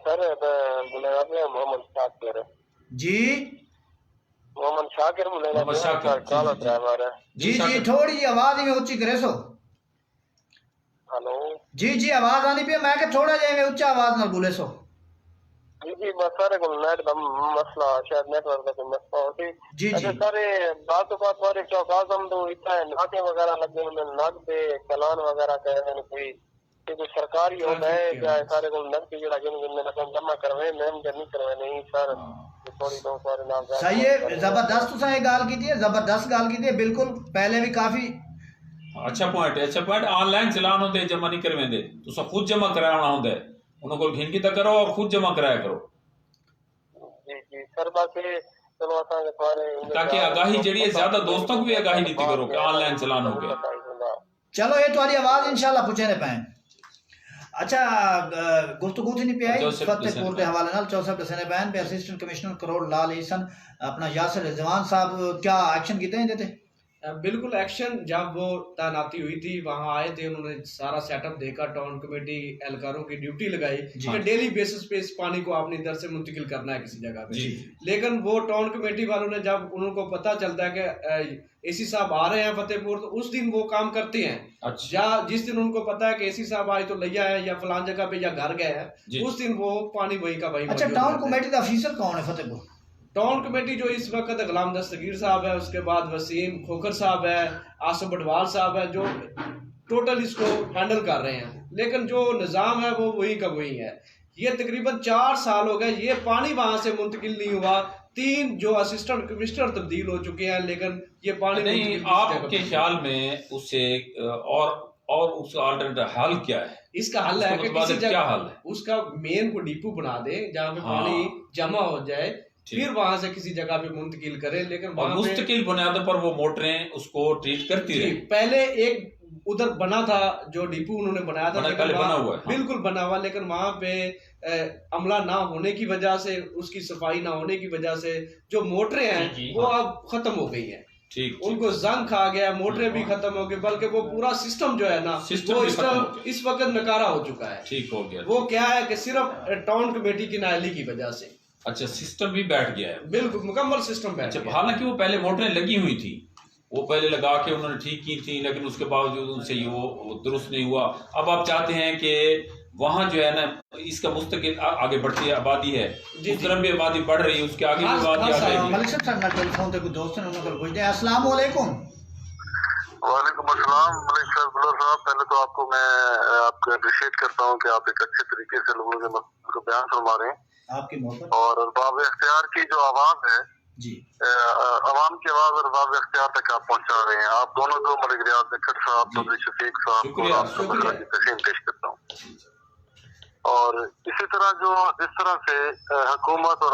सर मोहम्मद शाकिर जी काला ड्राइवर है जी जी थोड़ी आवाज में ऊंची करे सो। हेलो जी जी आवाज आनी पे मैं के थोड़ा जे ऊंचा आवाज नाल बोले सो। जी जी बस सारे को नेट का मसला शायद नेटवर्क का मसला होती जी जी सारे बात बारे चौक आजम तो इतना नाके वगैरह लगे उन्हें नग दे चलान वगैरह कह रहे हैं कोई सरकारी होता है क्या सारे को नग की जड़ा जिन जमा करवाए मैम नहीं करवाए नहीं सर थोड़ी तो सारे नाम सही है। जबरदस्त तुसा ये गाल की थी, जबरदस्त गाल की थी बिल्कुल। पहले भी काफी अच्छा पॉइंट ऑनलाइन चलान होते जमा नहीं करवेंदे तुसा खुद जमा कराना होंदा है उनको घिन की करो और खुद जमा कराया करो। जी जी सर बस चलो ताकि आगाही जड़ी है ज्यादा दोस्तों को भी आगाही नीति करो कि ऑनलाइन चलान हो गया। चलो ये तुम्हारी आवाज इंशाल्लाह पूछे ने पाए। अच्छा गुफ्तगू थी नहीं पे आई फतेहपुर के हवाले नाल चौसा दसने बयान पे असिस्टेंट कमिश्नर करोड़ लाल ईसन अपना यासिर रिजवान साहब क्या एक्शन किए हैं देते? बिल्कुल एक्शन जब वो तैनाती हुई थी वहां आए थे उन्होंने सारा सेटअप देखा, टाउन कमेटी एहलकारों की ड्यूटी लगाई कि डेली बेसिस पे इस पानी को आपने इधर से मुंतकिल करना है किसी जगह पे। लेकिन वो टाउन कमेटी वालों ने जब उनको पता चलता है कि एसी साहब आ रहे हैं फतेहपुर तो उस दिन वो काम करते हैं। या जिस दिन उनको पता है कि एसी साहब आए तो लिया है या फलान जगह पे या घर गए हैं उस दिन वो पानी वही का वही। अच्छा टाउन कमेटी का ऑफिसर कौन है फतेहपुर? टाउन कमेटी जो इस वक्त गुलाम दस्तगीर साहब है, उसके बाद वसीम खोखर साहब है, आसिफ बटवाल साहब है जो टोटल इसको हैंडल कर रहे हैं। लेकिन जो निज़ाम है वो वही का वही है। ये तकरीबन 4 साल हो गए ये पानी वहां से मुंतकिल नहीं हुआ। 3 जो असिस्टेंट कमिश्नर तब्दील हो चुके हैं लेकिन ये पानी नहीं। आपके ख्याल में उसे और उसका अल्टरनेटिव हल क्या है? इसका हल है कि किसी क्या हल है? उसका मेन को डिपो बना दे जहाँ पे पानी जमा हो जाए, फिर वहां से किसी जगह पे मुंतकिल करे। लेकिन मुस्तकिल बुनियादों पर वो मोटरें उसको ट्रीट करती रही। पहले एक उधर बना था जो डिपो उन्होंने बनाया था, बना हुआ है, बिल्कुल बना हुआ, लेकिन वहां पे अमला ना होने की वजह से, उसकी सफाई ना होने की वजह से जो मोटरें हैं वो अब खत्म हो गई है। ठीक, उनको जंग खा गया, मोटरें भी खत्म हो गई, बल्कि वो पूरा सिस्टम जो है ना वो इस वक्त नकारा हो चुका है। ठीक हो गया। वो क्या है कि सिर्फ टाउन कमेटी की नाअहली की वजह से। अच्छा, सिस्टम भी बैठ गया है, बिल्कुल मुकम्मल सिस्टम बैठ गया। हालांकि वो पहले मोटरें लगी हुई थी, वो पहले लगा के उन्होंने ठीक की थी, लेकिन उसके बावजूद उनसे वो दुरुस्त नहीं हुआ। अब आप चाहते हैं कि वहाँ जो है ना इसका मुस्तकिल आगे बढ़ती है, आबादी है, उस तरफ भी आबादी बढ़ रही है, उसके आगे भी आबादी आ जाएगी। मलिक साहब ना टेलीफोन पे कोई दोस्त ने उन्होंने पूछते हैं। अस्सलाम वालेकुम। वालेकुम अस्सलाम मलिक साहब, पहले तो आपको मैं आपको अप्रिशिएट करता हूँ कि आप एक अच्छे तरीके से लोगों के मसले को बयान फरमा रहे हैं। आपकी मोहब्बत और बाब इख्तियार की जो आवाज है जी, अवाम की आवाज और बाब इख्तियार तक आप पहुंचा रहे हैं। आप दोनों को मलिक रियाज निखट साहब, चौधरी शफीक साहब को तस्लीम पेश करता हूँ। और इसी तरह जो जिस तरह से हुकूमत और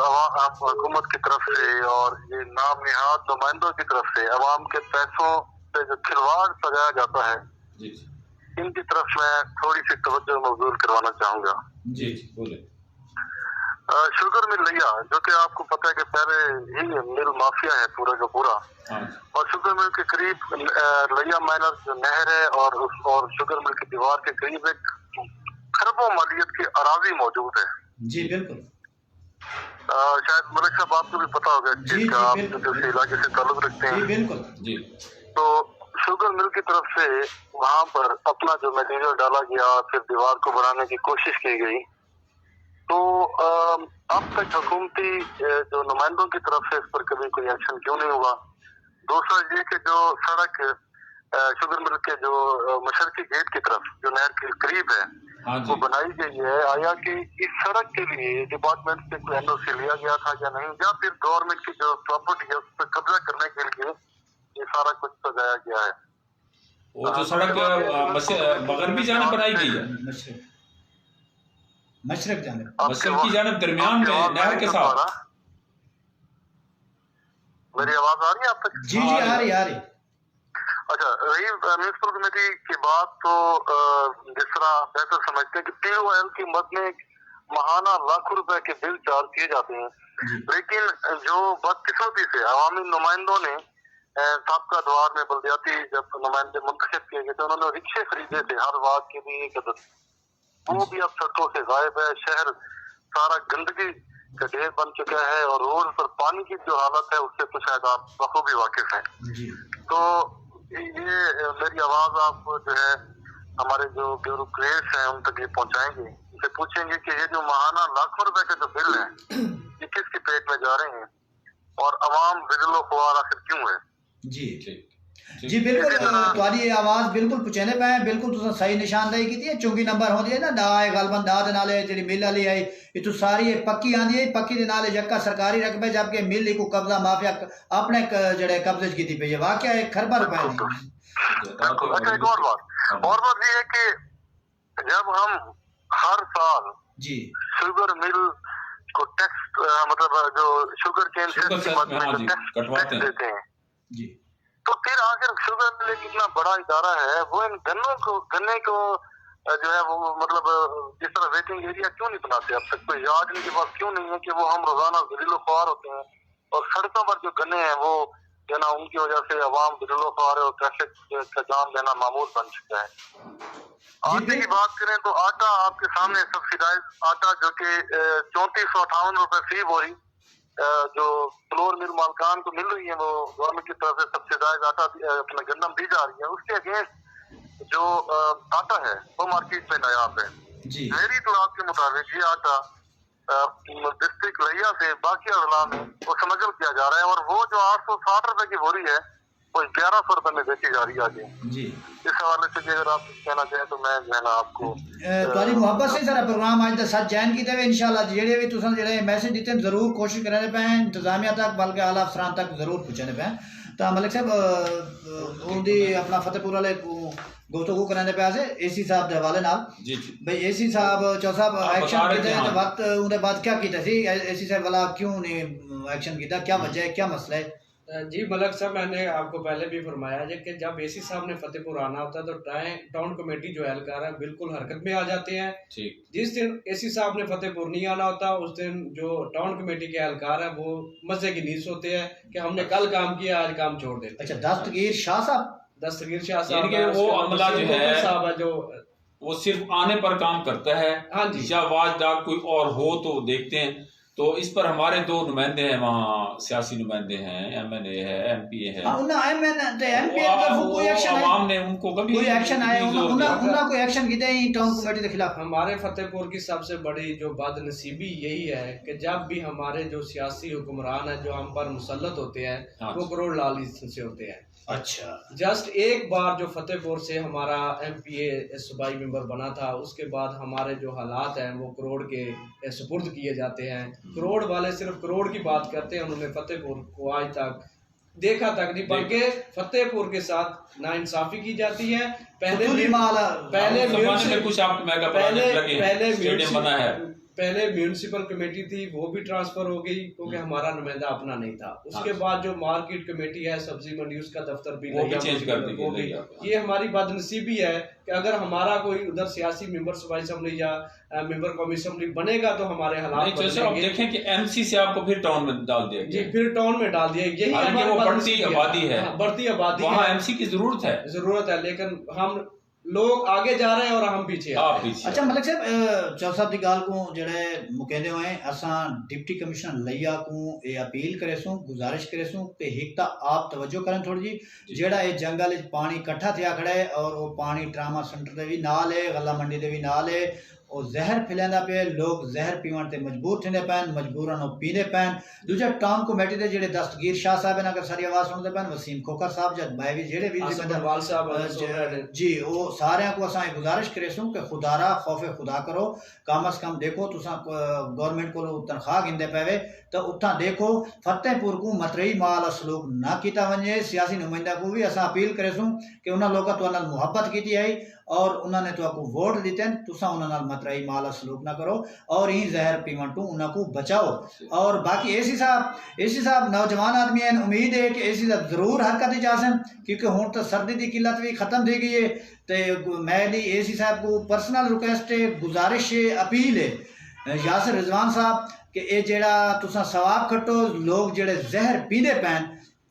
हुकूमत की तरफ से और ये नाम निहाद नुमाइंदों की तरफ से अवाम के पैसों से जो खिलवाड़ सजाया जाता है, इनकी तरफ मैं थोड़ी सी तवज्जो मबजूल करवाना चाहूंगा। जी बोले। शुगर मिल लिया, जो कि आपको पता है कि पहले ही मिल माफिया है पूरा का पूरा। और शुगर मिल के करीब लिया माइनर जो नहर है और शुगर मिल की दीवार के करीब एक खरबों मालियत की अराजी मौजूद है। जी बिल्कुल। शायद मलिक साहब आपको भी पता होगा इस चीज का, आप किसी इलाके से ताल्लुक रखते हैं। जी बिल्कुल जी। तो शुगर मिल की तरफ से वहां पर अपना जो मटेरियल डाला गया, फिर दीवार को बनाने की कोशिश की गई। तो अब तक हुकूमती जो नुमाइंदों की तरफ से इस पर कभी कोई एक्शन क्यों नहीं हुआ? दूसरा ये कि जो सड़क शुगर मिल के जो मशरकी गेट की तरफ जो नहर के करीब है वो बनाई गई है, आया कि इस सड़क के लिए डिपार्टमेंट से कोई एनओसी लिया गया था या नहीं, या फिर गवर्नमेंट की जो प्रॉपर्टी है उस पर कब्जा करने के लिए ये सारा कुछ सजाया गया है? वो जो सड़क मगरबी जानिब बनाई गई है, मशरक जानिब, मशरक की जानिब दरमियान में नहर के साथ। मेरी आवाज आ रही है आप तक? जी जी आ रही। अच्छा, रही म्यूनिसिपल कमेटी की बात, तो जिस तरह बेहतर समझते हैं कि POL की मद में महाना लाखों रुपए के बिल चार्ज किए जाते हैं, लेकिन जो बदकिस्मती से अवामी नुमाइंदों ने साबका द्वार में बल्दियाती जब नुमाइंदे मुंतखब किए गए थे, उन्होंने रिक्शे खरीदे थे हर वार्ड के लिए एक अदद, वो भी अब सड़कों से गायब है। शहर सारा गंदगी का ढेर बन चुका है और रोड पर पानी की जो हालत है उससे तो शायद आप बखूबी वाकिफ हैं। तो ये मेरी आवाज आप जो है हमारे जो ब्यूरोक्रेट्स हैं उन तक ये पहुंचाएंगे, इनसे पूछेंगे कि ये जो महाना लाखों रुपए के जो बिल हैं ये किसके पेट में जा रहे हैं और अवाम बिजलो खुआर आखिर क्यों है? जी बिल्कुल, तुम्हारी ये आवाज बिल्कुल पुछने पे है, बिल्कुल तुसा सही निशानदेही की थी। चुंगी नंबर होंदी है ना डा है गलबन डा दे नाले जेडी मिल वाली है इतु सारी पक्की आंदी है, पक्की दे नाले जक्का सरकारी रकबे, जबकि मिल को कब्जा माफिया अपने जड़े कब्जे च कीती पई है। वाकया एक खरबा रुपए दी। अच्छा, एक और बात ये है कि जब हम हर साल जी शुगर मिल को टैक्स मतलब जो शुगर केन से टैक्स देते हैं जी, तो फिर आखिर शुगर मिल एक इतना बड़ा इदारा है, वो इन गन्ने को जो है वो मतलब जिस तरह वेटिंग एरिया क्यों नहीं बनाते? अब तक कोई याद इनके पास क्यों नहीं है कि वो हम रोजाना जलीलो ख्वार होते हैं और सड़कों पर जो गन्ने हैं वो जो ना उनकी वजह से अवाम जलीलो ख्वार है और ट्रैफिक का जाम देना मामूल बन चुका है। आटे की बात करें तो आटा आपके सामने सब्सिडाइज आटा जो कि 3458 रुपए फी बोरी जो फ्लोर मिल मालकान को मिल रही है, वो गवर्नमेंट की तरफ से सब्सिडाइज आटा अपना गंदम दी जा रही है, उसके अगेंस्ट जो आटा है वो मार्केट में नायाब है। मेरी इतलात के मुताबिक ये आटा डिस्ट्रिक्ट लिया से बाकी अजला में वो स्मगल किया जा रहा है और वो जो 860 रुपए की बोरी है वो 1100 रुपए में बेची जा रही है आगे। इस हवाले से अगर आप कहना चाहें तो मैं जो है ना आपको तुम्हारी मोहब्बत से सारा प्रोग्राम आज दा सच जैन कीते इंशाल्लाह जेड़े भी तुसा जेड़े मैसेज दिते जरूर कोशिश करने पे इंतजामिया तक बल्कि आला अफसरान तक जरूर पहुंचाने पे। ਤਾਂ ਮਲਿਕ ਸਾਹਿਬ ਉਹਦੀ ਆਪਣਾ ਫਤਿਹਪੁਰ ਵਾਲੇ ਗੁਫ਼ਤਗੂ ਕਰਨ ਦੇ ਪਿਆ ਸੀ एसी साहब ਦੇ ਹਵਾਲੇ ਨਾਲ जी जी भाई एसी साहब चौधरी साहब आप एक्शन बता रहे किया थे, तो वक्त उनके बाद क्या किया थी एसी साहब वाला क्यों नहीं एक्शन किया, क्या वजह है, क्या मसला है? जी मलक साहब, मैंने आपको पहले भी फरमाया है कि जब एसी साहब ने फतेहपुर आना होता है तो टाउन कमेटी जो एहलकार है बिल्कुल हरकत में आ जाते हैं। ठीक। जिस दिन एसी साहब ने फतेहपुर नहीं आना होता उस दिन जो टाउन कमेटी के एहलकार है वो मजे की नींद सोते हैं कि हमने कल काम किया आज काम छोड़ देते। अच्छा, दस्तगीर शाह साहब, दस्तगीर शाह साहब यानी कि वो अमला जो है साहब है जो वो सिर्फ आने पर काम करता है। हाँ जी। या वाजदार कोई और हो तो देखते हैं। तो इस पर हमारे 2 नुमाइंदे हैं, वहाँ सियासी नुमाइंदे हैं, MNA है, MPA है। कोई एक्शन आवाम ने उनको कभी कोई एक्शन आया उन्होंने कोई एक्शन किया ही टाउन कमेटी के खिलाफ? हमारे फतेहपुर की सबसे बड़ी जो बदनसीबी यही है कि जब भी हमारे जो सियासी हुक्मरान है जो हम पर मुसल्लत होते हैं वो करोड़ लालच से होते हैं। अच्छा, जस्ट एक बार जो फतेहपुर से हमारा MPA सूबाई मेंबर बना था उसके बाद हमारे जो हालात हैं वो करोड़ के सुपुर्द किए जाते हैं। करोड़ वाले सिर्फ करोड़ की बात करते हैं, उन्होंने फतेहपुर को आज तक देखा तक नहीं, बल्कि फतेहपुर के साथ नाइंसाफी की जाती है। पहले म्यूनिसिपल कमेटी थी वो भी ट्रांसफर हो गई क्योंकि हमारा नुमाइंदा अपना नहीं था। उसके बाद जो मार्केट कमेटी है सब्जी मंडी उसका दफ्तर भी वो भी चेंज कर दी। ये हमारी बदनसीबी है कि अगर हमारा कोई उधर सियासी मेंबर सूबाई असेंबली या मेंबर कौमी असेंबली बनेगा तो हमारे हालात आप देखें कि MC से आपको फिर टाउन में डाल दिया जी, फिर टाउन में डाल दिया। यही वो बढ़ती आबादी है, बढ़ती आबादी, वहाँ MC की जरूरत है, लेकिन हम लोग आगे जा रहे हैं और हम पीछे आ रहे हैं। अच्छा मलिक साहब, चौधरी साहब की गाल को जड़े मुकेंदे हुए असां डिप्टी कमिश्नर लिया को ये अपील करे सूं, गुजारिश करे सूं कि एक तो आप तवज्जो करें थोड़ी जी, जेड़ा ये जंगल पानी इकट्ठा थिया खड़ा है और वो पानी ट्रामा सेंटर दे भी नाल है, गला मंडी दे भी नाल है, और जहर फैलांदा पे, लोग जहर पीवन ते मजबूर थिंदे पैन, मजबूरन वो पींदे पैन। दूजा टाउन कमेटी दे जेड़े दस्तगीर शाह साहब ने अगर सारी आवाज सुनदे पैन, वसीम खोखर साहब जद भाई भी जेड़े भी जी, वो सारे को असां गुजारिश करे सूं कि खुदारा खौफे खुदा करो, कम अज कम देखो तुसा गवर्नमेंट को तनख्वाह गिंदे पैवे तो उतना देखो फतेहपुर को मतरई माल सलूक ना किया वजे। सियासी नुमाइंदा को भी असां अपील करे सूं कि उन्होंने लोग तो मुहब्बत की है और उन्होंने तो आपको वोट दिते हैं, तुसा उन्होंने मतरई माल सलूक ना करो और ही जहर पीवन टू उनको बचाओ। और बाकी एसी साहब नौजवान आदमी हैं, उम्मीद है कि एसी साहब जरूर हरकत जासन क्योंकि हुण तो सर्दी की किल्लत भी खत्म थी गई है। तो मेरी एसी साहब को पर्सनल रिक्वेस्ट है, गुजारिश है, अपील है यासिर रिजवान साहब कि ये जेड़ा तुसा सवाब खट्टो, लोग जेड़े जहर पींदे पैन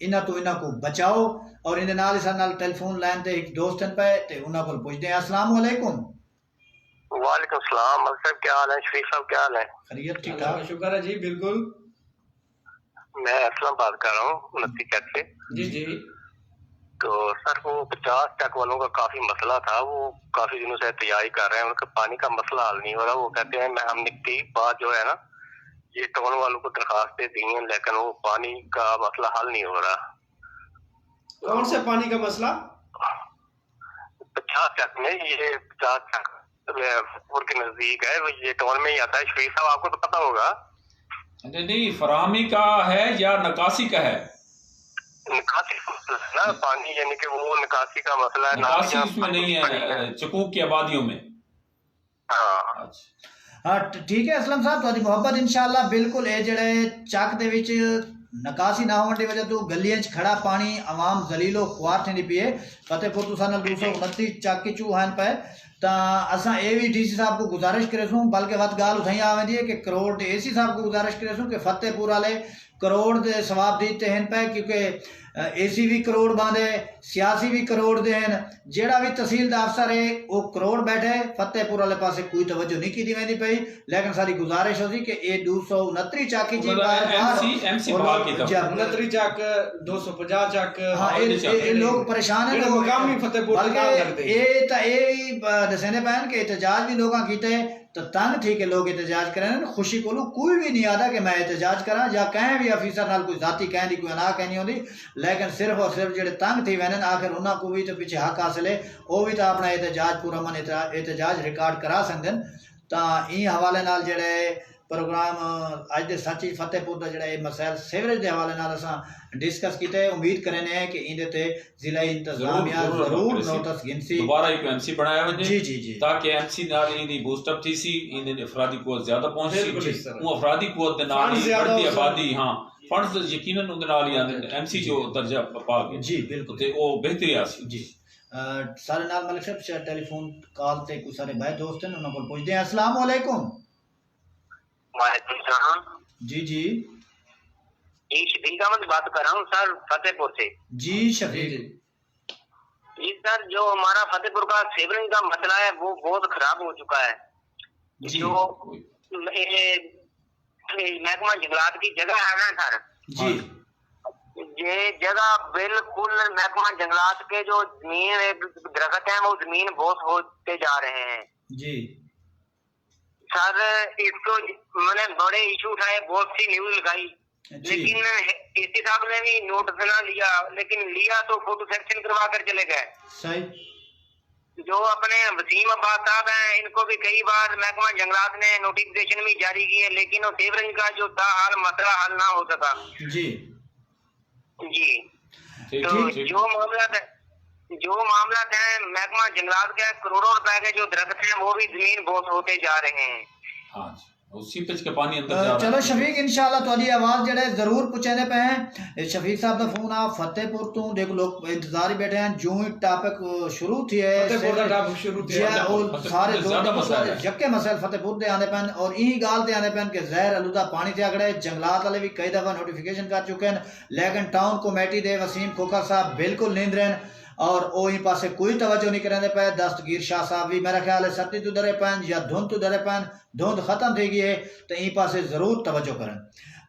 इन्हां तो इन्हां को बचाओ। और इन नाल इस नाल टेलीफोन लाइन ते एक दोस्त पे ते उन्हां को पूछदे हैं। अस्सलाम वालेकुम। वालेकुम सलाम। साहब क्या हाल है? शरीफ साहब क्या हाल है? खैरियत, ठीक ठाक, शुक्र है जी। बिल्कुल, मैं असलम बात कर रहा हूँ 29 चक से। जी जी। तो सर वो 50 चक वालों का काफी मसला था, वो काफी दिनों से तैयारी कर रहे हैं, उनका पानी का मसला हल नहीं हो रहा। वो कहते हैं हमने कई बार जो है ना ये टाउन वालों को दरखास्तें दी हैं लेकिन वो पानी का मसला हल नहीं हो रहा। कौन से पानी का मसला? 50 चक में, ये 50 चक के नजदीक है, ये टाउन में ही आता है। शरीफ साहब आपको तो पता होगा। नहीं, फराहमी का है या नकासी का है? निकासी का मसला है ना पानी, यानी कि वो निकासी का मसला है। निकासी उसमें नहीं है, चकूक की आबादियों में। हाँ हाँ ठीक है असलम साहब, तुहाडी मुहब्बत इंशाअल्लाह बिल्कुल। ये जेड़े चक दे विच नकासी ना होने की वजह तो गलियां च खड़ा पानी आवाम जलीलो ख्वार थी पिए। फतेहपुर तुसा 229 चक चू हैं पे तो असा ये भी DC साहब को गुजारिश करे सूँ, बल्कि वत गाल उठाई आवेंदी है कि करोड़ AC साहब को गुजारिश करे सूँ कि फतेहपुर वाले करोड़ दे सवाब दीते हैं पे, क्योंकि AC भी करोड़ बांधे, सियासी भी करोड़ दे हैं, जेड़ा भी तहसील दा अफसर है वो करोड़ बैठे। फतेहपुर वाले पासे कोई तवज्जो नहीं की वेंदी पई, लेकिन सारी गुजारिश होती कि ये 229 चक जी MC 29 चक 250 चक। हाँ ये लोग परेशान है, मुकामी फतेहपुर ये दसने पैन के एहतजाज भी लोग कीते तो तंग थी कि लोग एहतजाज करें। खुशी को कोई भी नहीं आता कि मैं एहतजाज करा या कहें भी अफीसर नाल कोई जाती कहें दी कोई अना कहनी होती, लेकिन सिर्फ और सिर्फ जेडे तंग थी वैन आखिर उन्होंने को भी तो पीछे हक हासिल है, वो भी तो अपना एहतजाज पूरा मन एहतजाज रिकॉर्ड करा सकते हैं। तो ई हवाले नाल जेडे प्रोग्राम अज दे सच फतेहपुर का जिहड़ा मसैल सीवरेज के हवाले नाल असां डिस्कस किया है। उम्मीद करने हैं कि इंदे ते जिला इंतजामिया जरूर नोटिस गिनसी दोबारा एक एमसी बनाया वजे जी जी जी ताकि एमसी नाल इंदी बूस्ट अप थी सी इंदे अफरादी कुवत ज्यादा पहुंच सी वो अफरादी कुवत दे नाल ही बढ़ती आबादी हां फंड्स यकीनन उनके नाल ही आंदे एमसी जो दर्जा पा गए जी बिल्कुल ते ओ बेहतरी आसी जी सारे नाल मलिक साहब शायद टेलीफोन कॉल ते कुछ सारे भाई दोस्त हैं उन्होंने को पूछते हैं। अस्सलाम वालेकुम। वालेकुम सलाम। जी जी शफीक अहमद बात कर रहा हूँ सर फतेहपुर से। जी शफीक जी सर, जो हमारा फतेहपुर का सीवरेज का मसला है वो बहुत खराब हो चुका है। जो महकमा जंगलात की जगह है ना सर जी, ये जगह बिल्कुल महकमा जंगलात के जो जमीन दरख्त है वो जमीन बहुत होते जा रहे हैं जी सर। इसको मैंने बड़े इशू उठाए, बहुत सी न्यूज लगाई, लेकिन एसी साहब ने भी नोटिस ना लिया, लेकिन लिया तो फोटो सेक्शन करवा कर चले गए। सही। जो अपने वसीम अब्बास साहब हैं इनको भी कई बार महकमा जंगलात ने नोटिफिकेशन भी जारी की है, लेकिन वो सीवरेज का जो था हाल मसला हल ना हो सका जी जी। तो जो मामला है महकमा जंगलात के करोड़ों रुपए के जो दरख्त हैं वो भी जमीन बहुत होते जा रहे हैं। हाँ सीपेज के पानी अंदर जा रहा है। चलो शफीक इंशाल्लाह तुहाडी आवाज जेड़े जरूर पहुंचाने पे हैं। शफीक साहब दा फोन आ फतेहपुर तो देखो लोग इंतजार ही बैठे हैं। जो ही टॉपिक शुरू थी है फतेहपुर दा टॉपिक शुरू थी है और सारे दो जक्के मसले फतेहपुर दे आने पैन और यही गाल दे आने पैन के जहर आलूदा पानी ते अगड़े जंगलात वाले भी कई दफा नोटिफिकेशन कर चुके हैं, लेकिन टाउन कमेटी दे वसीम खोखर साहब बिल्कुल नींद रहे और वो इन पासे कोई तवज्जो नहीं करने पे। दस्तगीर शाह साहब भी मेरा ख्याल है सत्ती तो डरे पैन या धुंध तो डरे पैन, धुंध खत्म थी गई है तो इन पासे जरूर तवज्जो करें।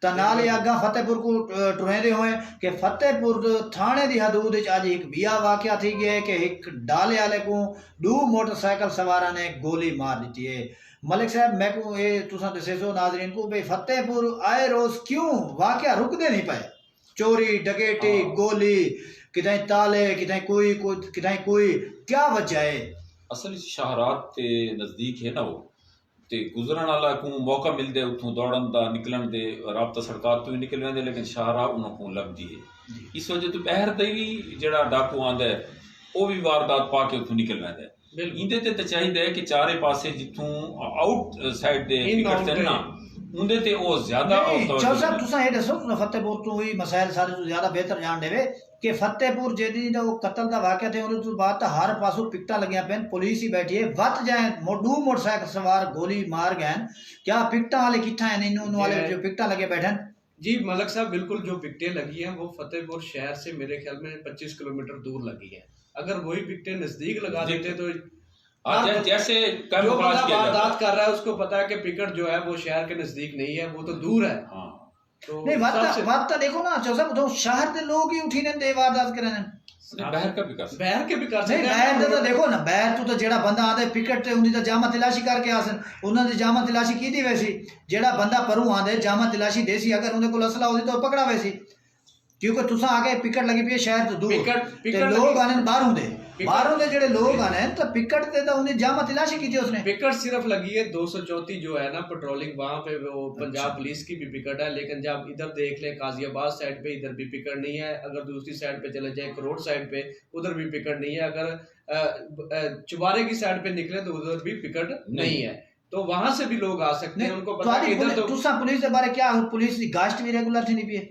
तो नाल ही अगा फतेहपुर को टुरेंदे हुए कि फतेहपुर थाने की हदूद अज एक बिया वाकया थी गया कि एक डाले वाले को 2 मोटरसाइकिल सवारा ने गोली मार दी है। मलिक साहब मैं को ये तुसा दसे सो नाजरीन को भाई फतेहपुर आए रोज क्यों वाकया रुकते नहीं पाए, चोरी डकैती गोली कितने ताले कितने कोई क्या वजह है? असल शाहरात के नजदीक है ना वो ते गुजरन वाला को मौका मिलदे उठों दौड़न दा निकलन दे राबता सड़कात तो भी निकल वेंदे, लेकिन शाहरा उन्हों को लगदी है। इस वजह तो बहर दे भी जेड़ा डाकू आंदा है वो भी वारदात पा के उठों निकल वेंदा है। इंदे ते चाहिए कि चारे पासे जिथों आउट साइड दे विकेट ते ना उंदे ते ओ ज्यादा चल साहब तुसा ये दसो फतेहपुर तो ही मसाइल सारे तो ज्यादा बेहतर जान देवे कि फतेहपुर जेदी दा वो कत्ल दा वाकया थे उन्हें तो बात हर पासों पिकटा लगिया पेन, पुलिस ही बैठी है वत जाए 2 मोटरसाइकिल सवार गोली मार गए। क्या पिकटा वाले किथा है इन वाले जो पिकटा लगे बैठे जी मलक साहब? बिल्कुल जो पिकटें लगी हैं वो फतेहपुर शहर से मेरे ख्याल में 25 किलोमीटर दूर लगी है। अगर वही पिकटें नजदीक लगा देते तो जैसे जो बंदा वारदात कर रहा है उसको पता है कि पिकट जो है वो शहर के नजदीक नहीं है, वो तो दूर है। तो नहीं बात तो देखो ना चौसा तो शहर के लोग ही उठी ने दे वारदात करे बहर का भी कर नहीं बहर दे तो देखो ना बहर तो जेड़ा बंदा आंदे पिकट ते उंदी तो जामा तलाशी करके आसन उन्हां दी जामा तलाशी कीती वैसी जेड़ा बंदा परू आंदे जामा तलाशी देसी अगर उनके कोल असला होदी तो पकड़ा वैसी, क्योंकि तुसा आगे पिकट लगी पई शहर तो दूर पिकट लोग आने बाहरों दे जेड़े लोग आने तो पिकट ते तो उन्हें जामा तलाशी की थी उसने। पिकट सिर्फ लगी है 234 जो है ना पेट्रोलिंग वहां पे वो पंजाब पुलिस की भी पिकट है, लेकिन जब इधर देख ले काजियाबाद साइड पे इधर भी पिकट नहीं है, अगर दूसरी साइड पे चले जाए करोड़ साइड पे उधर भी पिकट नहीं है, अगर चुबारे की साइड पे निकले तो उधर भी पिकट नहीं है। तो वहां से भी लोग आ सकते हैं, उनको पता है इधर तो पुलिस के बारे क्या पुलिस की गश्त भी रेगुलर थी नहीं पी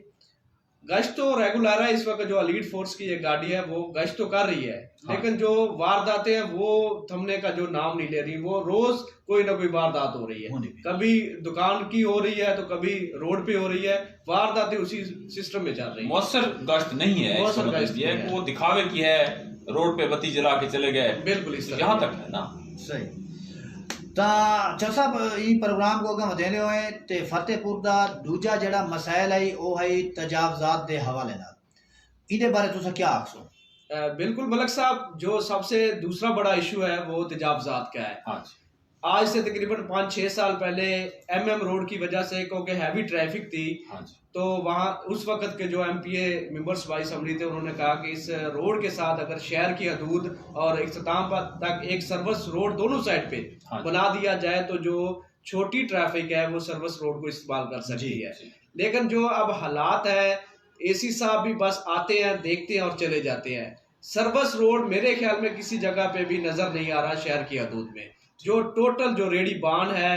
गश्त तो रेगुलर है। इस वक्त जो एलीट फोर्स की ये गाड़ी है वो गश्त तो कर रही है, लेकिन जो वारदातें हैं वो थमने का जो नाम नहीं ले रही। वो रोज कोई ना कोई वारदात हो रही है, कभी दुकान की हो रही है तो कभी रोड पे हो रही है, वारदातें उसी सिस्टम में चल रही है। मौसर गश्त नहीं है, वो दिखावे की है, रोड पे बत्ती जला के चले गए, बिल्कुल इस यहाँ तक है ना। सही चल साहब ई प्रोग्राम को अगर वधेंदे होए ते फतेहपुर दा दूजा जेड़ा मसाइल है वो है तजावजात दे हवाले नाल इदे बारे तुसा क्या आखसो? बिल्कुल मलक साहब, जो सबसे दूसरा बड़ा इशू है वो तजावजात का है। हाँ आज से तकरीबन 5-6 साल पहले MM रोड की वजह से क्योंकि हैवी ट्रैफिक थी तो वहाँ उस वक्त के जो MPA मेंबर्स वाइस असम्बली थे उन्होंने कहा कि इस रोड के साथ अगर शहर की हदूद और इख्तिताम तक एक सर्विस रोड दोनों साइड पे बना दिया जाए तो जो छोटी ट्रैफिक है वो सर्विस रोड को इस्तेमाल कर सकती है। लेकिन जो अब हालात है, एसी साहब भी बस आते हैं, देखते हैं और चले जाते हैं। सर्विस रोड मेरे ख्याल में किसी जगह पे भी नजर नहीं आ रहा शहर की हदूद में। जो टोटल जो रेडी बान है,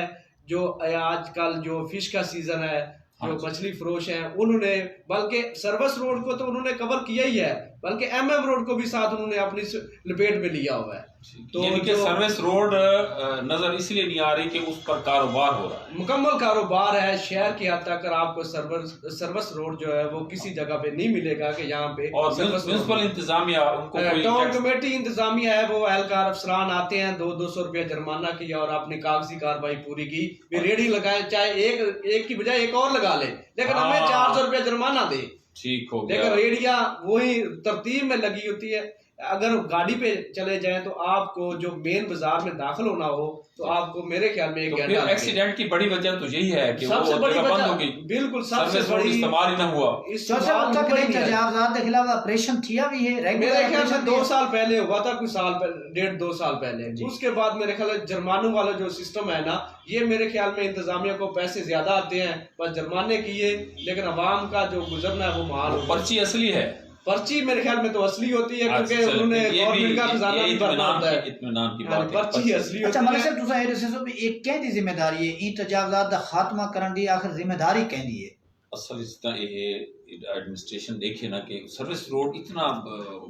जो आजकल जो फिश का सीजन है, जो मछली फरोश हैं, उन्होंने बल्कि सर्विस रोड को तो उन्होंने कवर किया ही है, बल्कि एमएम रोड को भी साथ उन्होंने अपनी लपेट में लिया हुआ है। तो यानी कि सर्विस रोड नजर इसलिए नहीं आ रही कि उस पर कारोबार हो रहा है, मुकम्मल कारोबार है। शहर की हद तक आपको सर्विस रोड जो है वो किसी जगह पे नहीं मिलेगा कि यहाँ पे। और म्युनिसिपल इंतजामिया, उनको टाउन कमेटी इंतजामिया है, वो एहलकार अफसरान आते हैं, 200 रुपया जुर्माना किया और अपनी कागजी कार्रवाई पूरी की। वे रेडी लगाए, चाहे एक की बजाय एक और लगा ले, लेकिन हमें 400 रुपया जुर्माना दे, ठीक हो गया। लेकिन रेडिया वही तरतीब में लगी होती है। अगर घाटी पे चले जाएं तो आपको जो मेन बाजार में दाखिल होना हो तो आपको मेरे ख्याल में 1 घंटा। एक्सीडेंट की बड़ी वजह तो यही है कि सबसे वो बड़ी बंद वजह, हो गई, बिल्कुल सबसे बड़ी इस्तेमाल ही ना हुआ। तजावजात के खिलाफ ऑपरेशन किया भी है, मेरे ख्याल से 2 साल पहले हुआ था, कुछ साल पहले, 1.5-2 साल पहले। उसके बाद मेरे ख्याल में जुर्मानों वाला जो सिस्टम है ना, ये मेरे ख्याल में इंतजामिया को पैसे ज्यादा आते हैं, बस जुर्माने किए, लेकिन अवाम का जो गुजरना है वो माल। पर्ची असली है, पर्ची मेरे ख्याल में तो असली होती है, क्योंकि उन्होंने गवर्नमेंट का खजाना भी भरना होता है। इत्मीनान की बात है, पर्ची असली होती है। अच्छा मलिक साहब, तुसा ये दसो भी एक कहदी जिम्मेदारी है ई तजावजात दा खात्मा करन दी, आखिर जिम्मेदारी कहदी है? असल इस तरह ये एडमिनिस्ट्रेशन देखे ना कि सर्विस रोड इतना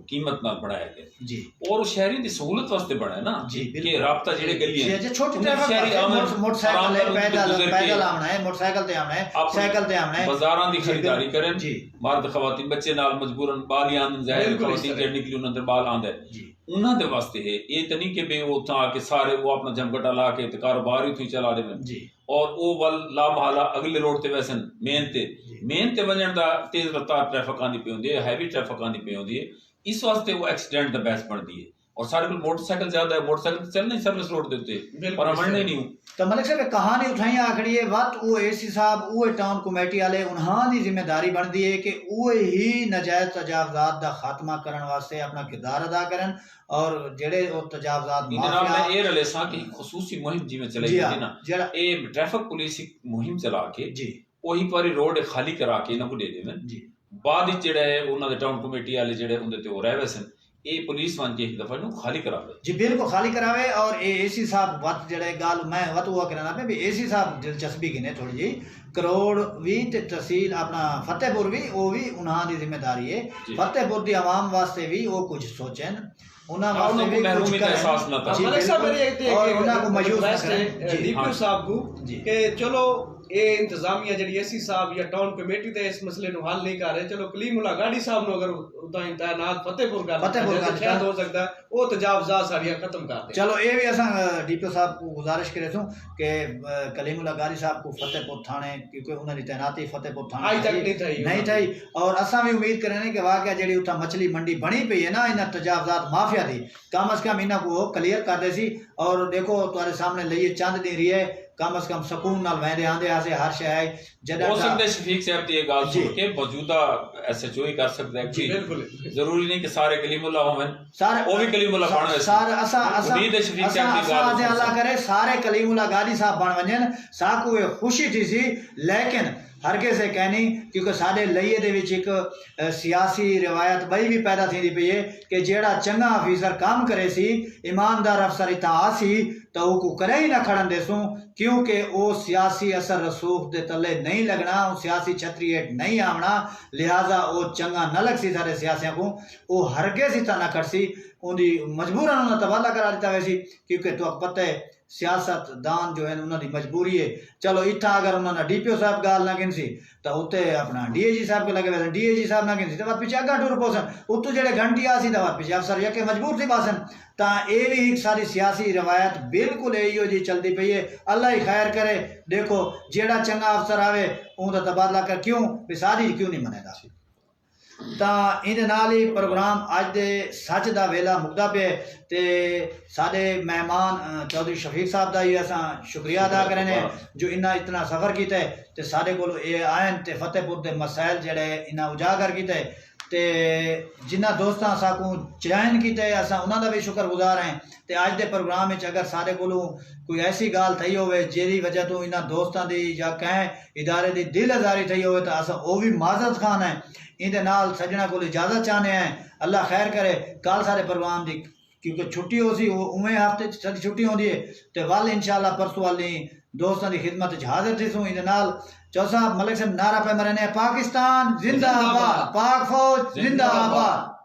कीमत नाल बनाया गया जी, और शहरी दी सहूलत वास्ते बना है ना जी, कि राबता जेड़े गली है जे छोटी मोटरसाइकिल है, पैदल आना है, मोटरसाइकिल ते आना है, साइकिल ते आना है, बाजारां दी खरीदारी करें जी, मर्द खवातीन बच्चे नाल मजबूरन बाल आंदन, जाहिर खवातीन जेड़ निकली उन्हां दे बाल आंदे जी, उन्हां दे वास्ते है। ये तो नहीं कि बे वो उठां आके सारे वो अपना जमगटा ला के ते कारोबार ही थी चला रहे हैं जी, और वो वल ला महला अगले रोड ते वैसन मेन ते वजन दा तेज रफ्तार ट्रैफिक आंदी पे होंदी है, हैवी ट्रैफिक आंदी पे होंदी है। इस वास्ते वो एक्सीडेंट दा बहस बनदी है और सारे को मोटरसाइकिल ज्यादा है, मोटरसाइकिल चल नहीं सर्विस रोड देते पर मनने नहीं। तो मलिक साहब कहानी उठाई आखड़ी है वत वो एसी साहब वो टाउन कमेटी वाले उन्हां दी जिम्मेदारी बनती है कि वो ही नजायज तजावजात दा खात्मा करन वास्ते अपना किरदार अदा करन और जेड़े वो तजावजात माफिया ए रले सा कि खुसूसी मुहिम जिवें चलाई गई ना, जेड़ा ए ट्रैफिक पुलिस मुहिम चला के जी वही पर रोड खाली करा के इन्हां को दे देवन जी, बाद विच जेड़ा है उन्हां दे टाउन कमेटी वाले जेड़े उंदे ते हो रहे वैसन ए पुलिस वन के एक दफा नु खाली करावे जी, बिल्कुल खाली करावे। और एसी साहब वत जेड़े गाल मैं वत हुआ करना पे भी एसी साहब दिलचस्पी गिने थोड़ी जी करोड़ भी ते तहसील अपना फतेहपुर भी वो भी उन्हां दी जिम्मेदारी है। फतेहपुर दी आवाम वास्ते भी वो कुछ सोचन, उन्हां वास्ते भी महरूमी का एहसास ना था। मलिक साहब मेरी और उन्हां को मयूस रिक्वेस्ट है डीपीओ साहब को कि चलो ये इंतजामिया जड़ी एसी साहब या टाउन कमेटी ते इस मसले नु हल नहीं कर रहे, चलो कलीमुल्ला गाड़ी साहब नु अगर उतां तैनात फतेहपुर का शायद हो सकता है वो तजावजात सारिया खत्म कर दे। चलो ये भी असा डीपीओ साहब को गुजारिश करे थू कि कलीमुल्ला गारी साहब को फतेहपुर थाने, क्योंकि उन्होंने तैनाती फतेहपुर थाने आज तक नहीं थी और असा भी उम्मीद करें कि वाकया जी उतना मछली मंडी बनी पई है ना इन्हें तजावजात माफिया दी कम अज कम इन्हें को क्लियर कर दे सी। और देखो तुम्हारे सामने लिए चंद दिन रही है कम अज कम सकून नाल वहदे आंदे आसे हर शय हो सकता है शफीक साहब दी गाल सुन के मौजूदा एसएचओ ही कर सकता है कि बिल्कुल जरूरी नहीं कि सारे कलीमुल्ला होवन, सारे वो भी कलीमुल्ला बन वैसे सारे असा उम्मीद है शफीक साहब दी गाल अल्लाह करे सारे कलीमुल्ला गादी साहब बन वजन साकू खुशी थी सी। लेकिन हरके से कहनी क्योंकि साडे लइए दे विच एक सियासी रिवायत बई भी पैदा थी पई है कि जेड़ा चंगा ऑफिसर काम करे सी ईमानदार अफसर इता आसी तो वो करे ही ना खड़न देसूं, क्योंकि वो सियासी असर रसूख दे तले नहीं लगना, वो सियासी छतरी हेठ नहीं आवना, लिहाजा वो चंगा न लग सी सारे सियासियों को वो हरगे सी ना कर सी उनकी मजबूरन उन्हें तबादला करा दिता वैसी, क्योंकि तो पता है सियासतदान जो है उन्होंने मजबूरी है। चलो इतना अगर उन्होंने डीपीओ साहब गाल ना गिन सी तो उत्ते अपना डीएजी साहब के लगे वैसे डीएजी साहब ना गिन सी तो पीछे अग्गा टूर पोसन उत्तू जेड़े घंटी आसी तो पीछे अफसर यके मजबूर थी पासन। तो ये भी एक सारी सियासी रवायत बिल्कुल यही जी चलती पई है। अल्लाह ही खैर करे, देखो जेड़ा चंगा अफसर आवे उनका तबादला कर क्यों सारी क्यों नहीं मनेगा। तो इन नाल ही प्रोग्राम अज दे सच दा वेला मुकदा पे ते साडे मेहमान चौधरी शफीक साहब दा ही असां शुक्रिया अदा करने जो इन्ना इतना सफ़र किया ते साडे कोल ये आयन ते फतेहपुर दे मसाइल जेड़े इन्ना उजागर किए ਤੇ ਜਿਨ੍ਹਾਂ ਦੋਸਤਾਂ ਸਾਕੂ ਜੁਆਇਨ ਕੀਤੇ ਅਸਾਂ ਉਹਨਾਂ ਦਾ ਵੀ ਸ਼ੁਕਰਗੁਜ਼ਾਰ ਹਾਂ ਤੇ ਅੱਜ ਦੇ ਪ੍ਰੋਗਰਾਮ ਵਿੱਚ ਅਗਰ ਸਾਡੇ ਕੋਲੋਂ ਕੋਈ ਐਸੀ ਗੱਲ ਥਈ ਹੋਵੇ ਜਿਹਦੀ ਵਜ੍ਹਾ ਤੋਂ ਇਹਨਾਂ ਦੋਸਤਾਂ ਦੀ ਜਾਂ ਕਹੇ ਇਦਾਰੇ ਦੀ ਦਿਲ ਆਜ਼ਾਰੀ ਥਈ ਹੋਵੇ ਤਾਂ ਅਸਾਂ ਉਹ ਵੀ ਮਾਜ਼ਰਤ ਖਾਨ ਹੈ ਇਹਦੇ ਨਾਲ ਸੱਜਣਾ ਕੋਲ ਇਜਾਜ਼ਤ ਚਾਹਨੇ ਆ ਅੱਲਾ ਖੈਰ करे कल सारे प्रोग्राम दी क्योंकि छुट्टी हो सी उमें हफ्ते सारी छुट्टी होती है तो वल इंशाल्लाह परसों वाली दोस्तों की खिदमत हाजिर थी सूँ इहदे नाल चौसा मलिक साहब नारा पे मरने पाकिस्तान जिंदाबाद पाक फौज जिंदाबाद।